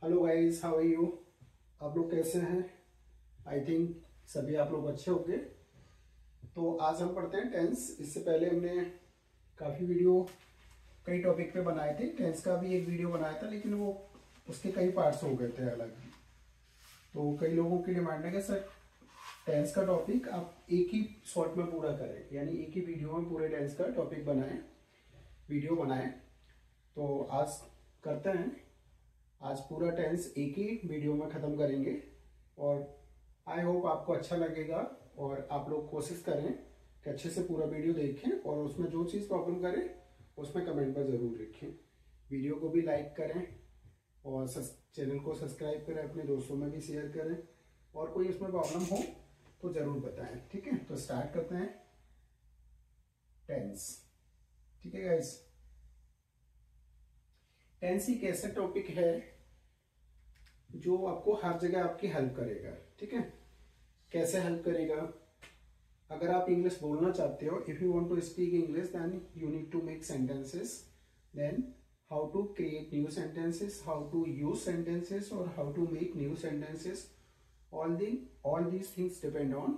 Hello guys, how are you. आप लोग कैसे हैं? आई थिंक सभी आप लोग अच्छे होंगे। तो आज हम पढ़ते हैं टेंस। इससे पहले हमने काफ़ी वीडियो कई टॉपिक पे बनाए थे। टेंस का भी एक वीडियो बनाया था, लेकिन वो उसके कई पार्ट्स हो गए थे अलग। तो कई लोगों की डिमांड है कि सर टेंस का टॉपिक आप एक ही शॉर्ट में पूरा करें, यानी एक ही वीडियो में पूरे टेंस का टॉपिक बनाएं, वीडियो बनाएं। तो आज करते हैं। आज पूरा टेंस एक ही वीडियो में ख़त्म करेंगे और आई होप आपको अच्छा लगेगा। और आप लोग कोशिश करें कि अच्छे से पूरा वीडियो देखें और उसमें जो चीज़ प्रॉब्लम करें उसमें कमेंट पर ज़रूर लिखें। वीडियो को भी लाइक करें और चैनल को सब्सक्राइब करें, अपने दोस्तों में भी शेयर करें और कोई उसमें प्रॉब्लम हो तो ज़रूर बताएं। ठीक है, तो स्टार्ट करते हैं टेंस। ठीक है गाइस, टेंस एक ऐसा टॉपिक है जो आपको हर जगह आपकी हेल्प करेगा। ठीक है, कैसे हेल्प करेगा? अगर आप इंग्लिश बोलना चाहते हो, if you want to speak English then you need to make sentences, then how to create new sentences, how to use sentences और how to make new sentences, all these things depend on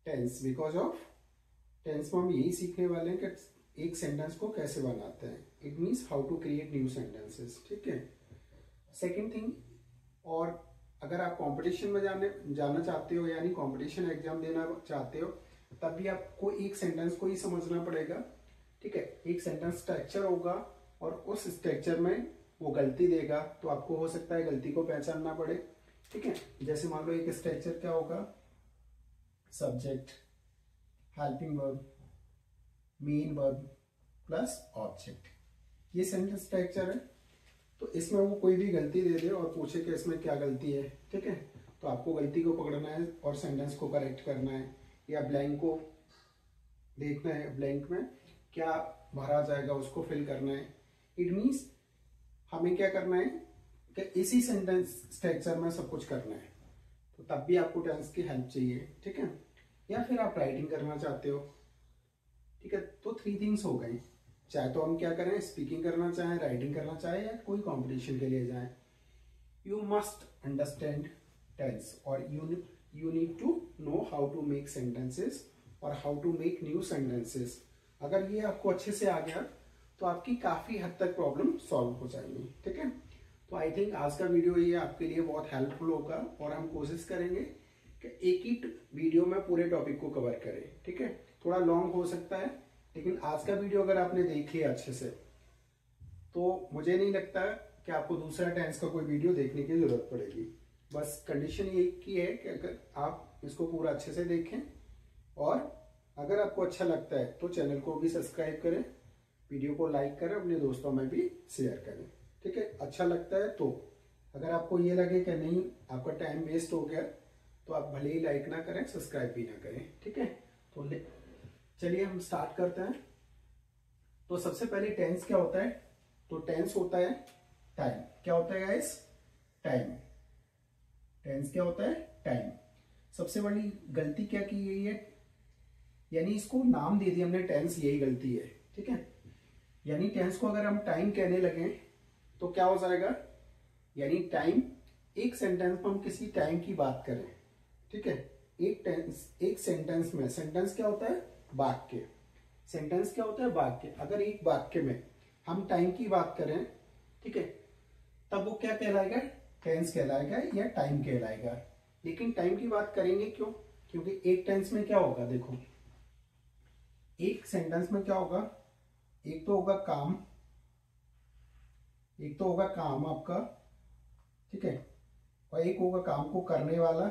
tense। Because of tense में हम यही सीखने वाले हैं कि एक sentence को कैसे बनाते हैं। It means how to create new sentences. ठीक है, सेकेंड थिंग, और अगर आप कंपटीशन में जाना चाहते हो, यानी कंपटीशन एग्जाम देना चाहते हो, तब भी आपको एक सेंटेंस को ही समझना पड़ेगा। ठीक है, एक सेंटेंस स्ट्रक्चर होगा और उस स्ट्रक्चर में वो गलती देगा, तो आपको हो सकता है गलती को पहचानना पड़े। ठीक है, जैसे मान लो एक स्ट्रक्चर क्या होगा, subject, helping verb, main verb plus object, ये सेंटेंस स्ट्रक्चर है। तो इसमें वो कोई भी गलती दे दे और पूछे कि इसमें क्या गलती है, ठीक है, तो आपको गलती को पकड़ना है और सेंटेंस को करेक्ट करना है, या ब्लैंक को देखना है, ब्लैंक में क्या भरा जाएगा उसको फिल करना है। इट मीन्स हमें क्या करना है कि इसी सेंटेंस स्ट्रक्चर में सब कुछ करना है। तो तब भी आपको टेंस की हेल्प चाहिए। ठीक है, या फिर आप राइटिंग करना चाहते हो। ठीक है, तो 3 थिंग्स हो गई। चाहे तो हम क्या करें, स्पीकिंग करना चाहें, राइटिंग करना चाहें, या कोई कंपटीशन के लिए जाएं, यू मस्ट अंडरस्टैंड टेंस और you need to know how to make sentences और how to make new sentences. अगर ये आपको अच्छे से आ गया तो आपकी काफी हद तक प्रॉब्लम सॉल्व हो जाएंगी। ठीक है, तो आई थिंक आज का वीडियो ये आपके लिए बहुत हेल्पफुल होगा और हम कोशिश करेंगे कि एक ही वीडियो में पूरे टॉपिक को कवर करें। ठीक है, थोड़ा लॉन्ग हो सकता है, लेकिन आज का वीडियो अगर आपने देख लिया अच्छे से तो मुझे नहीं लगता कि आपको दूसरा टेंस का कोई वीडियो देखने की जरूरत पड़ेगी। बस कंडीशन ये की है कि अगर आप इसको पूरा अच्छे से देखें और अगर आपको अच्छा लगता है तो चैनल को भी सब्सक्राइब करें, वीडियो को लाइक करें, अपने दोस्तों में भी शेयर करें। ठीक है, अच्छा लगता है तो। अगर आपको ये लगे कि नहीं आपका टाइम वेस्ट हो गया तो आप भले ही लाइक ना करें, सब्सक्राइब भी ना करें। ठीक है, तो चलिए हम स्टार्ट करते हैं। तो सबसे पहले टेंस क्या होता है? तो टेंस होता है टाइम। क्या होता है गाइस? टाइम। टेंस क्या होता है? टाइम। सबसे बड़ी गलती क्या की गई है, यानी इसको नाम दे दिया हमने टेंस, यही गलती है। ठीक है, यानी टेंस को अगर हम टाइम कहने लगे तो क्या हो जाएगा, यानी टाइम, एक सेंटेंस में हम किसी टाइम की बात करें। ठीक है, एक सेंटेंस में, सेंटेंस क्या होता है? वाक्य। सेंटेंस क्या होता है? वाक्य। अगर एक वाक्य में हम टाइम की बात करें, ठीक है, तब वो क्या कहलाएगा? टेंस कहलाएगा या टाइम कहलाएगा। लेकिन टाइम की बात करेंगे क्यों? क्योंकि एक टेंस में क्या होगा, देखो एक सेंटेंस में क्या होगा, एक तो होगा काम, एक तो होगा काम आपका, ठीक है, और एक होगा काम को करने वाला,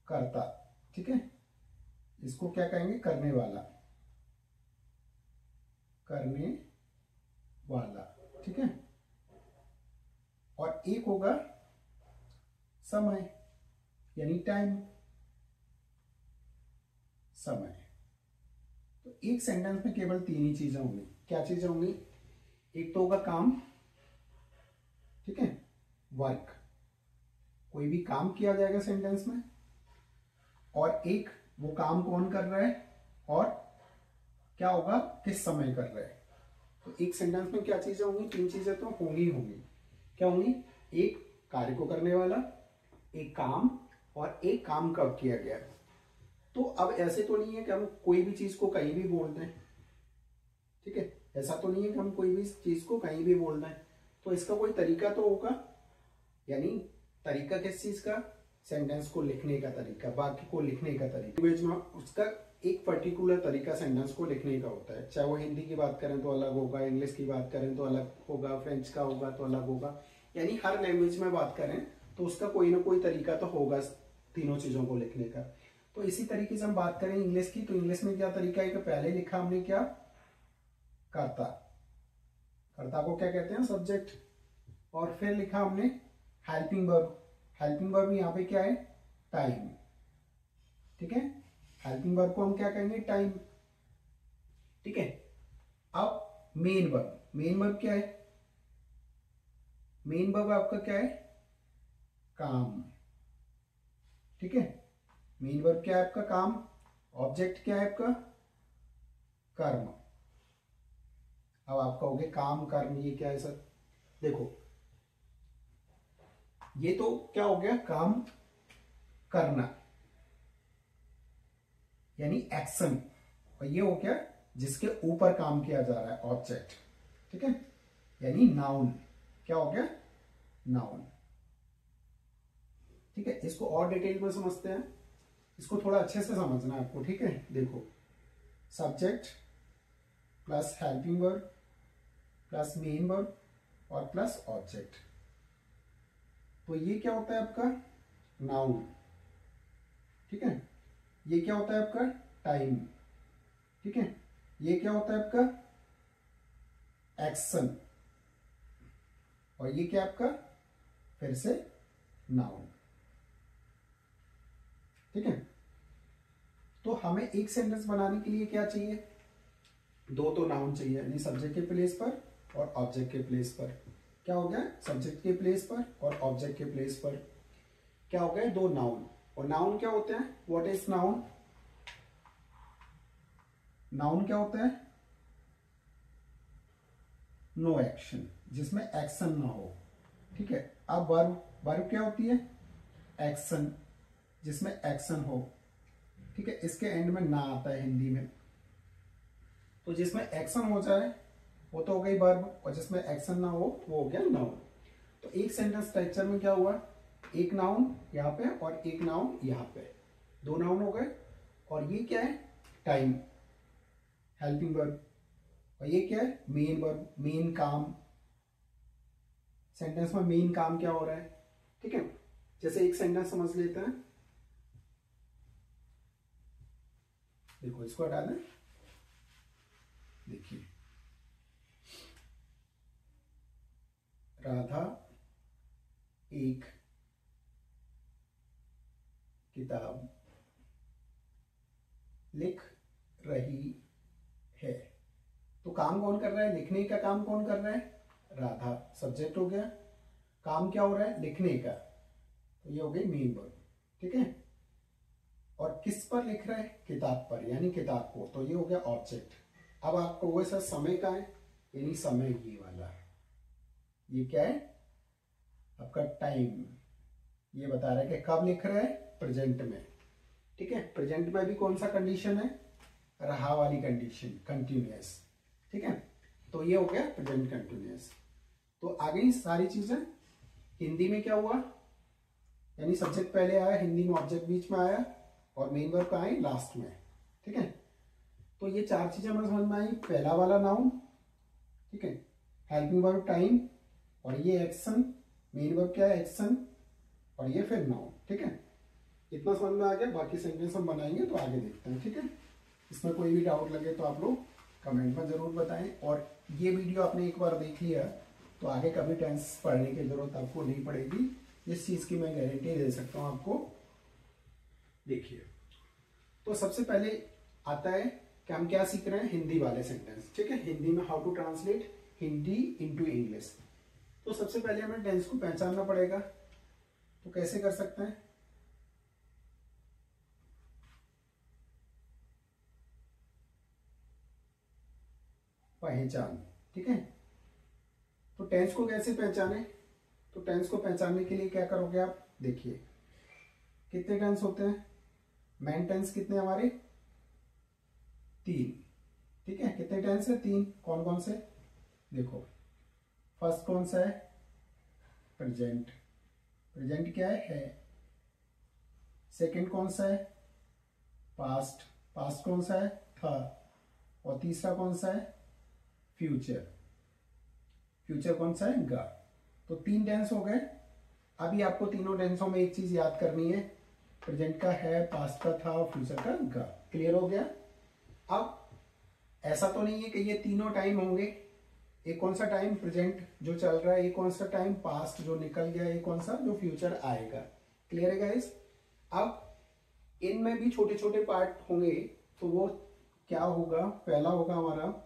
करता। ठीक है, इसको क्या कहेंगे? करने वाला, करने वाला। ठीक है, और एक होगा समय, यानी टाइम, समय। तो एक सेंटेंस में केवल 3 ही चीजें होंगी। क्या चीजें होंगी? एक तो होगा काम, ठीक है, वर्क, कोई भी काम किया जाएगा सेंटेंस में, और एक वो काम कौन कर रहा है और क्या होगा, किस समय कर रहा है। तो एक सेंटेंस में क्या चीजें होंगी? 3 चीजें तो होंगी होंगी। क्या होंगी? एक कार्य को करने वाला, एक काम, और एक काम कब किया गया। तो अब ऐसे तो नहीं है कि हम कोई भी चीज को कहीं भी बोल दें, ठीक है, ऐसा तो नहीं है कि हम कोई भी चीज को कहीं भी बोल दें। तो इसका कोई तरीका तो होगा, यानी तरीका किस चीज का? सेंटेंस को लिखने का तरीका, वाक्य को लिखने का तरीका। लैंग्वेज में उसका एक पर्टिकुलर तरीका सेंटेंस को लिखने का होता है। चाहे वो हिंदी की बात करें तो अलग होगा, इंग्लिश की बात करें तो अलग होगा, फ्रेंच का होगा तो अलग होगा, यानी हर लैंग्वेज में बात करें तो उसका कोई ना कोई तरीका तो होगा तीनों चीजों को लिखने का। तो इसी तरीके से हम बात करें इंग्लिश की, तो इंग्लिश में क्या तरीका है कि पहले लिखा हमने क्या? कर्ता। कर्ता को क्या कहते हैं? सब्जेक्ट। और फिर लिखा हमने हेल्पिंग वर्ब। हेल्पिंग वर्ब यहाँ पे क्या है? टाइम। ठीक है, हेल्पिंग वर्ब को हम क्या कहेंगे? टाइम। ठीक है, अब मेन वर्ब। मेन वर्ब क्या है? मेन वर्ब आपका क्या है? काम। ठीक है, मेन वर्ब क्या है आपका? काम। ऑब्जेक्ट क्या है आपका? कर्म। अब आप कहोगे काम कर्म ये क्या है सर? देखो, ये तो क्या हो गया? काम करना यानी एक्शन, और ये हो गया जिसके ऊपर काम किया जा रहा है, ऑब्जेक्ट। ठीक है, यानी नाउन। क्या हो गया? नाउन। ठीक है, इसको और डिटेल में समझते हैं, इसको थोड़ा अच्छे से समझना है आपको। ठीक है, देखो, subject plus helping verb plus main verb और प्लस ऑब्जेक्ट, तो ये क्या होता है आपका? नाउन। ठीक है, ये क्या होता है आपका? टाइम। ठीक है, ये क्या होता है आपका? एक्शन। और ये क्या आपका? फिर से नाउन। ठीक है, तो हमें एक सेंटेंस बनाने के लिए क्या चाहिए? दो तो नाउन चाहिए, यानी सब्जेक्ट के प्लेस पर और ऑब्जेक्ट के प्लेस पर। क्या हो गया? सब्जेक्ट के प्लेस पर और ऑब्जेक्ट के प्लेस पर क्या हो गया? दो नाउन। और नाउन क्या होते हैं? What is noun? नाउन क्या होता है? नो एक्शन, जिसमें एक्शन ना हो। ठीक है, अब वर्ब। वर्ब क्या होती है? एक्शन, जिसमें एक्शन हो। ठीक है, इसके एंड में ना आता है हिंदी में, तो जिसमें एक्शन हो जाए वो तो हो गई वर्ब, और जिसमें एक्शन ना हो वो हो गया नाउन। तो एक सेंटेंस स्ट्रक्चर में क्या हुआ? एक नाउन यहाँ पे और एक नाउन यहाँ पे, दो नाउन हो गए। और ये क्या है? Time, helping verb. और ये क्या है? मेन वर्ब, मेन काम। सेंटेंस में मेन काम क्या हो रहा है? ठीक है, जैसे एक सेंटेंस समझ लेते हैं। देखो, इसको हटा दें। देखिए, राधा एक किताब लिख रही है। तो काम कौन कर रहा है? लिखने का काम कौन कर रहा है? राधा। सब्जेक्ट हो गया। काम क्या हो रहा है? लिखने का, तो ये हो गई मेन वर्ब। ठीक है, और किस पर लिख रहा है? किताब पर, यानी किताब को, तो ये हो गया ऑब्जेक्ट। अब आपको वो सर समय का है, यानी समय ये वाला, ये क्या है आपका? टाइम। ये बता रहा है कि कब लिख रहा है? प्रेजेंट में। ठीक है, प्रेजेंट में भी कौन सा कंडीशन है? रहा वाली कंडीशन, कंटिन्यूअस। ठीक है, तो ये हो गया प्रेजेंट कंटिन्यूअस। तो आ गई सारी चीजें। हिंदी में क्या हुआ? यानी सब्जेक्ट पहले आया, हिंदी में ऑब्जेक्ट बीच में आया, और मेन वर्ब का आई लास्ट में। ठीक है, तो ये चार चीजें हमें समझ में आई। पहला वाला नाउन, ठीक है, हेल्पिंग वर्ब टाइम, और ये एक्शन, मेन वर्ब क्या है? एक्शन, और ये फिर नाउन। ठीक है, इतना समझ में आ गया। बाकी सेंटेंस हम बनाएंगे तो आगे देखते हैं। ठीक है, इसमें कोई भी डाउट लगे तो आप लोग कमेंट में जरूर बताएं। और ये वीडियो आपने एक बार देख लिया तो आगे कभी टेंस पढ़ने की जरूरत आपको नहीं पड़ेगी, इस चीज की मैं गारंटी दे सकता हूं आपको। देखिए, तो सबसे पहले आता है कि हम क्या सीख रहे हैं? हिंदी वाले सेंटेंस। ठीक है, हिंदी में how to translate Hindi into English. तो सबसे पहले हमें टेंस को पहचानना पड़ेगा। तो कैसे कर सकते हैं? पहचान। ठीक है, तो टेंस को कैसे पहचाने? तो टेंस को पहचानने के लिए क्या करोगे आप, देखिए कितने टेंस होते हैं, मेन टेंस कितने हमारे, 3, ठीक है। कितने टेंस है, 3। कौन कौन से, देखो फर्स्ट कौन सा है, प्रेजेंट, प्रेजेंट क्या है। सेकंड कौन सा है, पास्ट, पास्ट कौन सा है, था। और तीसरा कौन सा है, फ्यूचर, फ्यूचर कौन सा है, गा। तो 3 टेंस हो गए। अभी आपको तीनों टेंसों में एक चीज याद करनी है, प्रेजेंट का है, पास्ट का था और फ्यूचर का गा। क्लियर हो गया। अब ऐसा तो नहीं है कि ये तीनों टाइम होंगे, एक कौन सा टाइम प्रेजेंट जो चल रहा है, एक कौन सा टाइम पास्ट जो निकल गया, एक कौन सा जो फ्यूचर आएगा। क्लियर है गाइस। अब इनमें भी छोटे छोटे पार्ट होंगे, तो वो क्या होगा, पहला होगा हमारा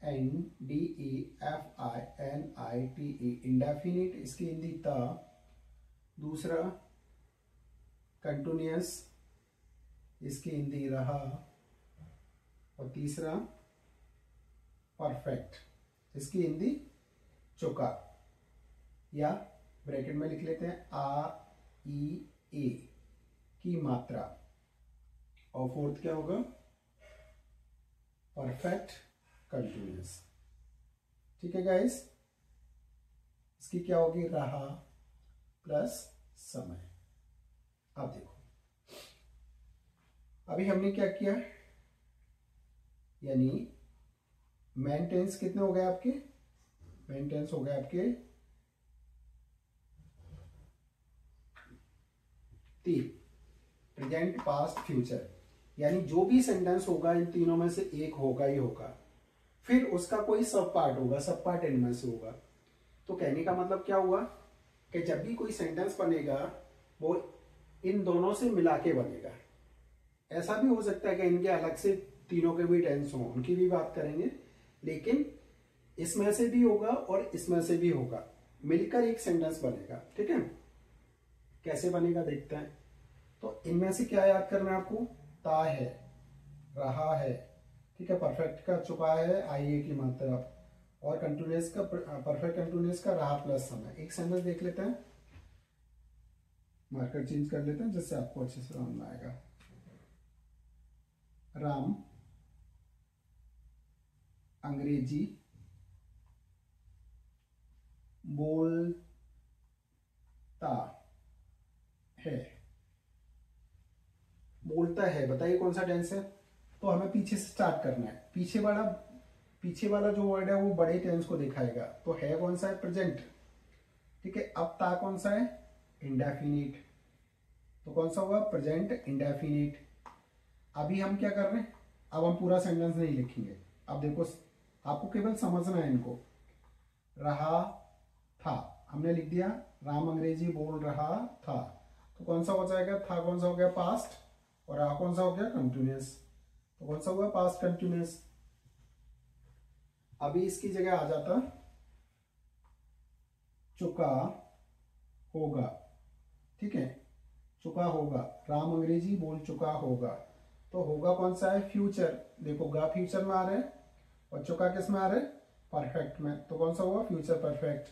INDEFINITE, इंडेफिनिट, इसकी हिंदी ता। दूसरा कंटिन्यूअस, इसकी हिंदी रहा। और तीसरा परफेक्ट, इसकी हिंदी चुका, या ब्रैकेट में लिख लेते हैं AEA की मात्रा। और फोर्थ क्या होगा, परफेक्ट कंटिन्यूअस। ठीक है गाइस, इसकी क्या होगी, रहा प्लस समय। अब देखो, अभी हमने क्या किया, यानी मेन टेंस कितने हो गए आपके, मेन टेंस हो गए आपके 3, प्रेजेंट, पास्ट, फ्यूचर। यानी जो भी सेंटेंस होगा इन तीनों में से एक होगा ही होगा, फिर उसका कोई सब पार्ट होगा, सब पार्ट इनमें से होगा। तो कहने का मतलब क्या हुआ कि जब भी कोई सेंटेंस बनेगा वो इन दोनों से मिला के बनेगा। ऐसा भी हो सकता है कि इनके अलग से तीनों के भी टेंस हों, उनकी भी बात करेंगे, लेकिन इसमें से भी होगा और इसमें से भी होगा, मिलकर एक सेंटेंस बनेगा। ठीक है, कैसे बनेगा देखते हैं। तो इनमें से क्या याद करना है आपको, ता है, रहा है, ठीक है, परफेक्ट का चुका है, आईए की मात्रा, और कंटिन्यूअस का, परफेक्ट कंटिन्यूअस का रहा प्लस समय। एक सेंटेंस देख लेते हैं, मार्कर चेंज कर लेते हैं जिससे आपको अच्छे से समझ में आएगा। राम अंग्रेजी बोलता है, बोलता है, बताइए कौन सा टेंस है। तो हमें पीछे से स्टार्ट करना है, पीछे वाला जो वर्ड है वो बड़े टेंस को दिखाएगा। तो है कौन सा है, प्रेजेंट, ठीक है। अब ता कौन सा है, इंडेफिनिट, तो कौन सा हुआ, प्रेजेंट इंडेफिनिट। अभी हम क्या कर रहे हैं, अब हम पूरा सेंटेंस नहीं लिखेंगे। अब देखो, आपको केवल समझना है इनको। रहा था, हमने लिख दिया, राम अंग्रेजी बोल रहा था, तो कौन सा हो जाएगा, था कौन सा हो गया, पास्ट, और रहा कौन सा हो गया, कंटिन्यूअस, तो कौन सा हुआ, पास्ट कंटिन्यूअस। अभी इसकी जगह आ जाता चुका होगा, ठीक है, चुका होगा, राम अंग्रेजी बोल चुका होगा। तो होगा कौन सा है, फ्यूचर, देखो गा फ्यूचर में आ रहा है और चुका किस में आ रहा है, परफेक्ट में, तो कौन सा हुआ, फ्यूचर परफेक्ट।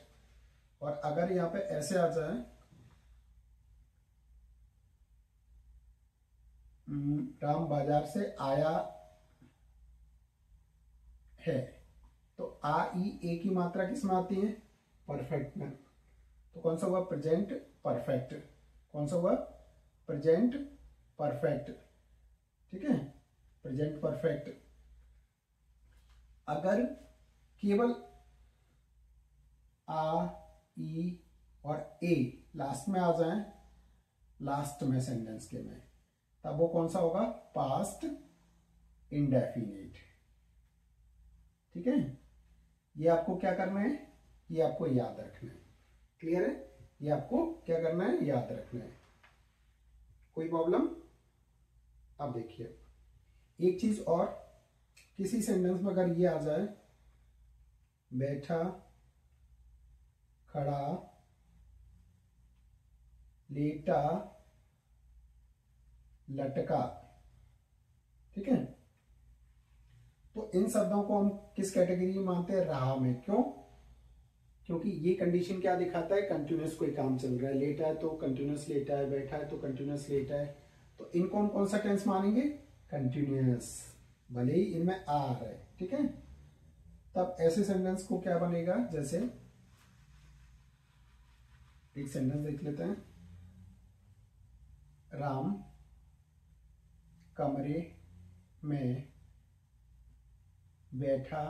और अगर यहां पे ऐसे आ जाए, राम बाजार से आया है, तो आ ई ए की मात्रा किस में आती है, परफेक्ट में, तो कौन सा हुआ, प्रेजेंट परफेक्ट, कौन सा हुआ, प्रेजेंट परफेक्ट, ठीक है, प्रेजेंट परफेक्ट। अगर केवल आ ई और ए लास्ट में आ जाए, लास्ट में सेंटेंस के में, तब वो कौन सा होगा, पास्ट इंडेफिनिट, ठीक है। ये आपको क्या करना है, ये आपको याद रखना है। क्लियर है, ये आपको क्या करना है, याद रखना है। कोई प्रॉब्लम। अब देखिए एक चीज और, किसी सेंटेंस में अगर ये आ जाए, बैठा, खड़ा, लेटा, लटका, ठीक है, तो इन शब्दों को हम किस कैटेगरी में मानते हैं, रहा में। क्यों, क्योंकि ये कंडीशन क्या दिखाता है, कंटिन्यूस कोई काम चल रहा है, लेटा है तो कंटिन्यूस लेटा है, बैठा है तो कंटिन्यूस लेटा है, तो इनको हम कौन सा टेंस मानेंगे, कंटिन्यूस, भले ही इनमें आर है, ठीक है। तब ऐसे सेंटेंस को क्या बनेगा, जैसे एक सेंटेंस देख लेते हैं, राम कमरे में बैठा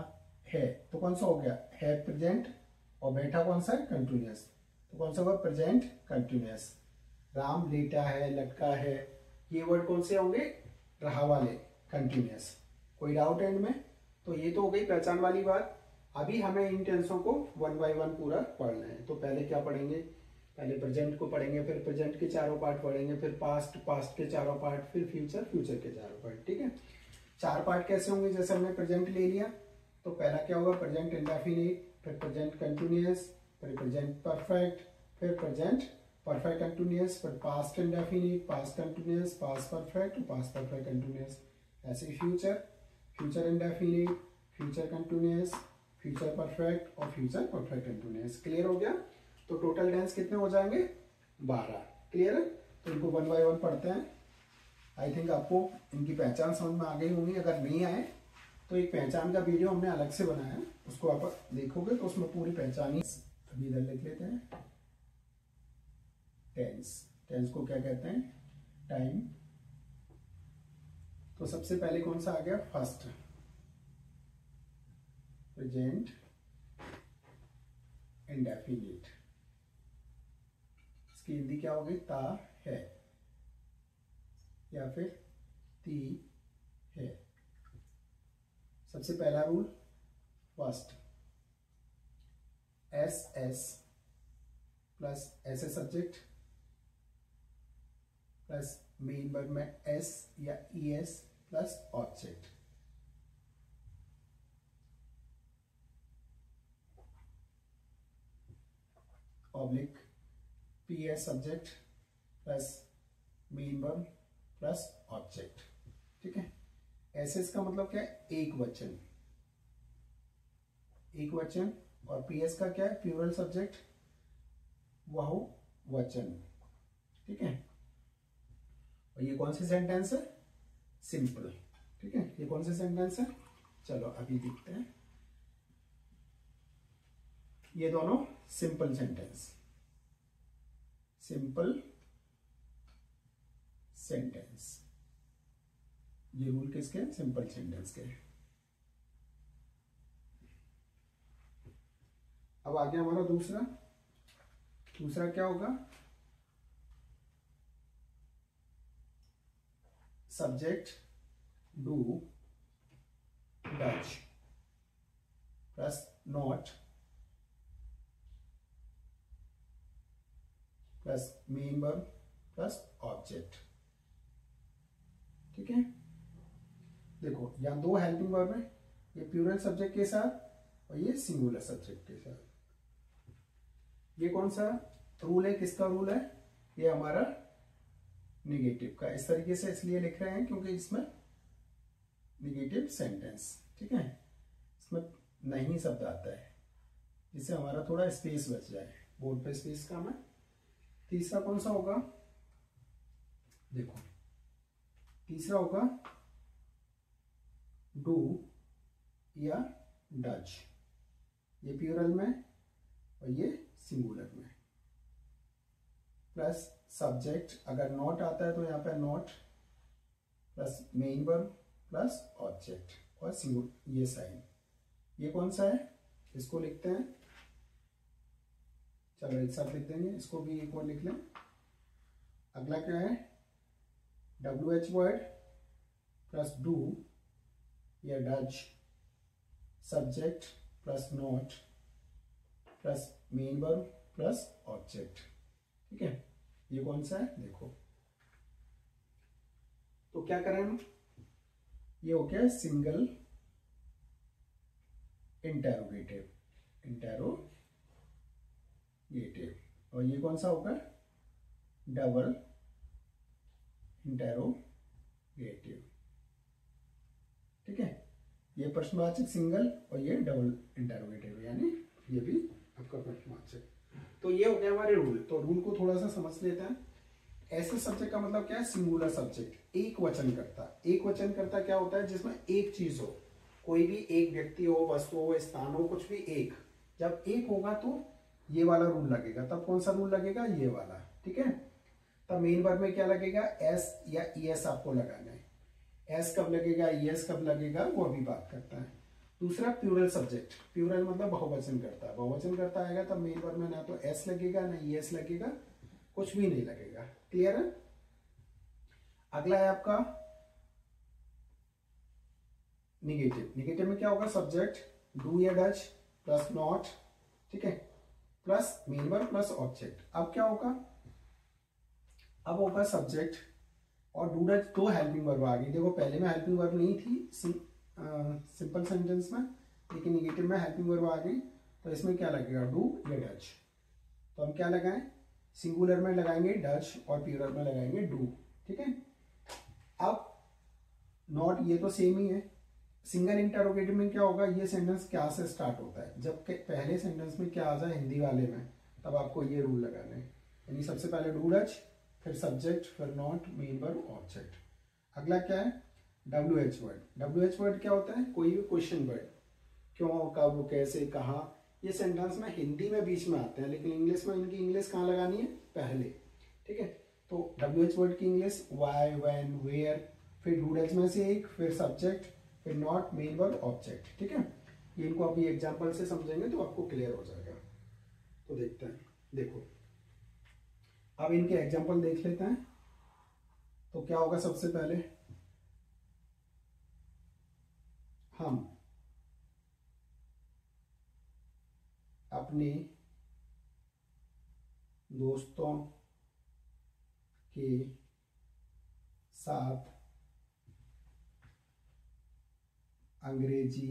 है, तो कौन सा हो गया, है प्रेजेंट, और बैठा कौन सा है, कंटिन्यूस, तो कौन सा होगा, प्रेजेंट कंटिन्यूस। राम लेटा है, लटका है, ये वर्ड कौन से होंगे, रहा वाले, कंटिन्यूस। कोई डाउट एंड में, तो ये तो हो गई पहचान वाली बात। अभी हमें इन टेंसों को वन बाय वन पूरा पढ़ना है। तो पहले क्या पढ़ेंगे, पहले प्रेजेंट को पढ़ेंगे, फिर प्रेजेंट के चारों पार्ट पढ़ेंगे, फिर पास्ट, पास्ट के चारों पार्ट, फिर फ्यूचर, फ्यूचर के चारों पार्ट, ठीक है। चार पार्ट कैसे होंगे, जैसे हमने प्रेजेंट ले लिया तो पहला क्या होगा, प्रेजेंट इंडेफिनिट, फिर प्रेजेंट कंटिन्यूअस, फिर प्रेजेंट परफेक्ट, फिर प्रेजेंट परफेक्ट कंटिन्यूअस, फिर past indefinite, past continuous, past perfect, past perfect continuous. ऐसे future, future indefinite, future continuous, future perfect और फ्यूचर परफेक्ट कंटिन्यूअस। क्लियर हो गया। तो टोटल टेंस कितने हो जाएंगे, 12। क्लियर है। तो इनको वन बाय वन पढ़ते हैं। आई थिंक आपको इनकी पहचान समझ में आ गई होंगी। अगर नहीं आए तो एक पहचान का वीडियो हमने अलग से बनाया है, उसको आप देखोगे तो उसमें पूरी पहचान ही। अभी इधर लिख लेते हैं टेंस। टेंस को क्या कहते हैं, टाइम। तो सबसे पहले कौन सा आ गया, फर्स्ट, प्रेजेंट इंडेफिनिट। इसकी हिंदी क्या होगी, ता है या फिर ती है। सबसे पहला rule, first, S S plus S a subject plus main verb में एस या E S plus object. Oblique P S subject plus main verb plus object, ठीक है। एस का मतलब क्या है, एक वचन, एक वचन। और पीएस का क्या है, प्लूरल सब्जेक्ट, बहु वचन, ठीक है। और ये कौन सी सेंटेंस है, सिंपल, ठीक है। ये कौन सी सेंटेंस है, चलो अभी देखते हैं। ये दोनों सिंपल सेंटेंस, सिंपल सेंटेंस। ये रूल किसके, सिंपल सेंटेंस के। अब आ गया हमारा दूसरा। दूसरा क्या होगा, subject do Dutch plus not plus main verb plus object, ठीक है। देखो यहां दो हेल्पिंग वर्ब है, ये प्लूरल सब्जेक्ट के साथ और ये सिंगुलर सब्जेक्ट के साथ। ये कौन सा रूल है, किसका रूल है, ये हमारा निगेटिव का। इस तरीके से इसलिए लिख रहे हैं क्योंकि इसमें निगेटिव सेंटेंस, ठीक है, इसमें नहीं शब्द आता है, जिससे हमारा थोड़ा स्पेस बच जाए, बोर्ड पे स्पेस का है। तीसरा कौन सा होगा, देखो तीसरा होगा डू या डच। ये प्लूरल में और ये सिंगुलर में। प्लस सब्जेक्ट, अगर नॉट आता है तो यहाँ पे not plus main verb plus object और सिंगुलर, ये साइन। ये कौन सा है, इसको लिखते हैं, चलो एक साथ लिख देंगे, इसको भी एक बार लिख लें। अगला क्या है, WH वर्ड प्लस डू या Dutch, subject plus not plus main verb plus object, ठीक है। ये कौन सा है, देखो तो क्या करें हम, ये हो गया सिंगल इंटेरोगेटिव, इंटेरोगेटिव। और ये कौन सा होगा, डबल इंटेरोगेटिव, ठीक है। ये प्रश्नवाचक सिंगल और ये डबल इंटेरोगेटिव, यानी ये भी आपका मार्कशीट। तो ये हो गया हमारे रूल। तो रूल को थोड़ा सा समझ लेते हैं। ऐसे सब्जेक्ट का मतलब क्या है? सिंगुलर सब्जेक्ट, एक वचन करता। एक वचन करता क्या होता है? जिसमें एक चीज हो, कोई भी एक व्यक्ति हो, वस्तु हो, स्थान हो, कुछ भी एक। जब एक होगा तो ये वाला रूल लगेगा। तब कौन सा रूल लगेगा? ये वाला, ठीक है। तब मेन वर्ब में क्या लगेगा? एस या ईएस आपको लगाना है। एस कब लगेगा, ईएस कब लगेगा, वो अभी बात करता है। दूसरा प्लूरल सब्जेक्ट, प्लूरल मतलब बहुवचन करता। बहुवचन करता आएगा तब मेन वर्ब में ना तो एस लगेगा ना ईएस लगेगा, कुछ भी नहीं लगेगा। क्लियर है? अगला है आपका निगेटिव। निगेटिव में क्या होगा? सब्जेक्ट डू या डज प्लस नॉट, ठीक है, plus main verb plus object. अब क्या होगा? अब होगा सब्जेक्ट और डू डज, दो हेल्पिंग वर्ब आ गई। देखो पहले में हेल्पिंग वर्ब नहीं थी सिंपल सेंटेंस में, लेकिन निगेटिव में हेल्पिंग वर्ब आ गई। तो इसमें क्या लगेगा? डू या डज। तो हम क्या लगाएं? सिंगुलर में लगाएंगे डज और प्लूरल में लगाएंगे डू, ठीक है। अब नॉट, ये तो सेम ही है। सिंगल इंटरोगेटिव में क्या होगा? ये सेंटेंस क्या से स्टार्ट होता है? जबकि पहले सेंटेंस में क्या आ जाए हिंदी वाले में, तब आपको ये रूल लगाना है। यानी सबसे पहले डू डज, फिर सब्जेक्ट, फिर नॉट, मेन वर्ब, ऑब्जेक्ट। अगला क्या है? WH word. WH वर्ड क्या होता है? कोई भी क्वेश्चन वर्ड, क्यों, कब, कैसे, कहाँ, ये सेंटेंस में हिंदी में बीच में आते हैं, लेकिन इंग्लिश में इनकी इंग्लिश कहाँ लगानी है? पहले, ठीक है। तो WH वर्ड की इंग्लिश वाई, व्हेन, वेयर, फिर डू डज में से एक, फिर सब्जेक्ट, फिर नॉट, मेन वर्ब, ऑब्जेक्ट, ठीक है। ये इनको अभी एग्जांपल से समझेंगे तो आपको क्लियर हो जाएगा। तो देखते हैं, देखो अब इनके एग्जांपल देख लेते हैं। तो क्या होगा? सबसे पहले हम अपने दोस्तों के साथ अंग्रेजी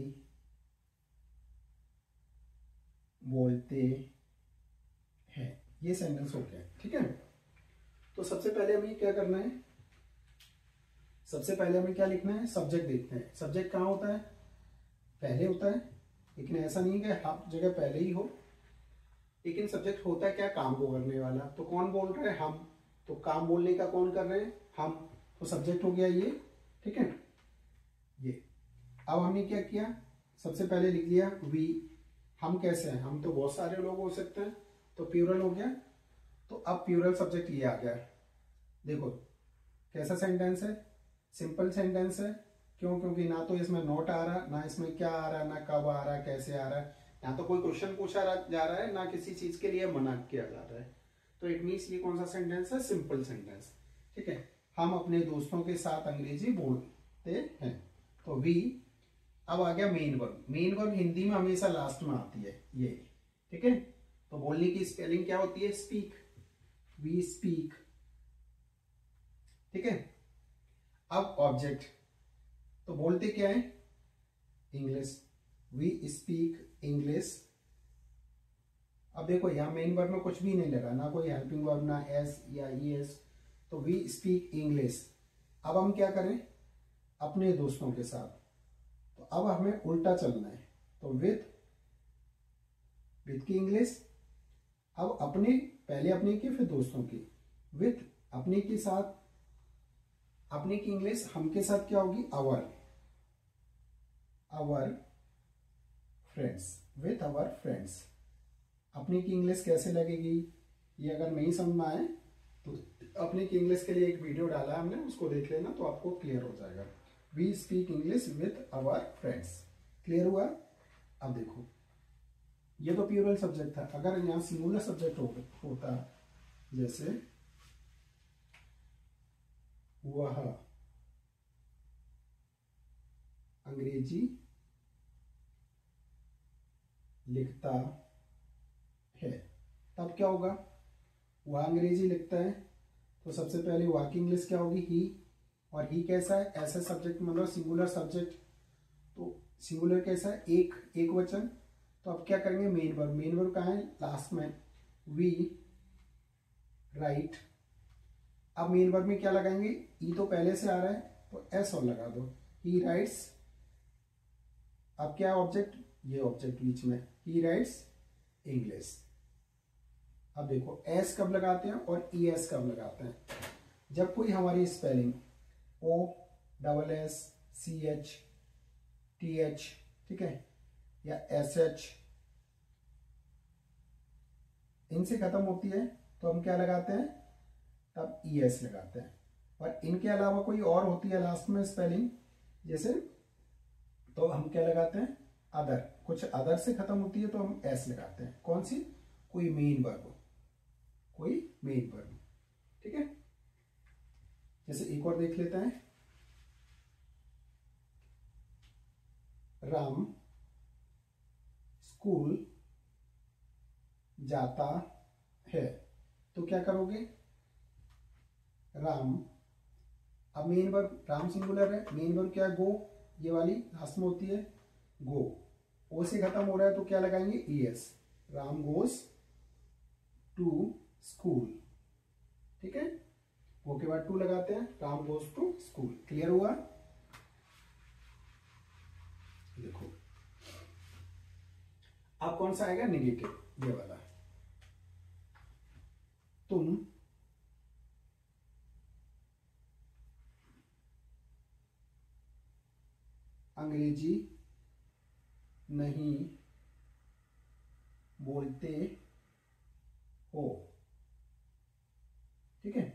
बोलते हैं। ये सेंटेंस हो गया, ठीक है। तो सबसे पहले हमें क्या करना है? सबसे पहले हमें क्या लिखना है? सब्जेक्ट देखते हैं। सब्जेक्ट कहाँ होता है? पहले होता है, लेकिन ऐसा नहीं कि हर जगह पहले ही हो। लेकिन सब्जेक्ट होता है क्या? काम को करने वाला। तो कौन बोल रहा है? हम। तो काम बोलने का कौन कर रहे हैं? हम। तो सब्जेक्ट हो गया ये, ठीक है। ये अब हमने क्या किया? सबसे पहले लिख लिया वी। हम कैसे हैं? हम तो बहुत सारे लोग हो सकते हैं, तो प्लूरल हो गया। तो अब प्लूरल सब्जेक्ट ये आ गया। देखो कैसा सेंटेंस है? सिंपल सेंटेंस है। क्यों? क्योंकि ना तो इसमें नॉट आ रहा, ना इसमें क्या आ रहा, ना कब आ रहा, कैसे आ रहा है, ना तो कोई क्वेश्चन पूछा जा रहा है, ना किसी चीज के लिए मना किया जा रहा है। तो इट मीन्स ये कौन सा सेंटेंस है? सिंपल सेंटेंस, ठीक है। हम अपने दोस्तों के साथ अंग्रेजी बोलते हैं। तो वी। अब आ गया main verb. Main verb Hindi में हमेशा लास्ट में आती है ये, ठीक है। तो बोलने की स्पेलिंग क्या होती है? स्पीक। वी स्पीक, ठीक है। अब ऑब्जेक्ट, तो बोलते क्या है? इंग्लिश। We speak English. अब देखो यहां मेन वर्ब में कुछ भी नहीं लगा, ना कोई हेल्पिंग वर्ब, ना एस या ईएस। तो वी स्पीक इंग्लिश। अब हम क्या करें? अपने दोस्तों के साथ। तो अब हमें उल्टा चलना है। तो विथ की इंग्लिश। अब अपने, पहले अपने की फिर दोस्तों की। विथ अपने के साथ, अपने की इंग्लिश हम के साथ क्या होगी? Our friends. With our friends. अपने की इंग्लिश कैसे लगेगी? ये अगर नहीं समझ में आए तो अपने की इंग्लिश के लिए एक वीडियो डाला है हमने, उसको देख लेना तो आपको क्लियर हो जाएगा। We speak English with our friends. Clear हुआ? अब देखो ये तो प्लूरल सब्जेक्ट था। अगर यहाँ सिंगुलर सब्जेक्ट होता, जैसे वह अंग्रेजी लिखता है, तब क्या होगा? वह अंग्रेजी लिखता है, तो सबसे पहले वह की इंग्लिश क्या होगी? ही। और ही कैसा है? ऐसा सब्जेक्ट, मतलब सिंगुलर सब्जेक्ट। तो सिंगुलर कैसा है? एक वचन। तो अब क्या करेंगे? Main verb. मेन वर्ब कहाँ है? लास्ट में। We write. अब मेन वर्ब में क्या लगाएंगे? ई तो पहले से आ रहा है, तो एस और लगा दो। ही राइट्स। अब क्या ऑब्जेक्ट? ये ऑब्जेक्ट बीच में। ही राइट्स इंग्लिश। अब देखो एस कब लगाते हैं और ई एस कब लगाते हैं? जब कोई हमारी spelling O double S C H T H, ठीक है, या एस एच इनसे खत्म होती है तो हम क्या लगाते हैं? तब ई एस लगाते हैं। और इनके अलावा कोई और होती है लास्ट में स्पेलिंग जैसे, तो हम क्या लगाते हैं? अदर। कुछ अदर से खत्म होती है तो हम एस लगाते हैं। कौन सी? कोई मेन वर्ब, कोई मेन वर्ब, ठीक है। जैसे एक और देख लेते हैं, राम स्कूल जाता है, तो क्या करोगे? राम, अब मेन वर्ब, राम सिंगुलर है, मेन वर्ब क्या है? गो, ये वाली लास्ट में होती है गो। ओ से खत्म हो रहा है तो क्या लगाएंगे? E S. Ram goes to school, ठीक है। वो के बाद टू लगाते हैं, Ram goes to school. Clear हुआ? देखो अब कौन सा आएगा? निगेटिव, ये वाला। तुम अंग्रेजी नहीं बोलते हो, ठीक है।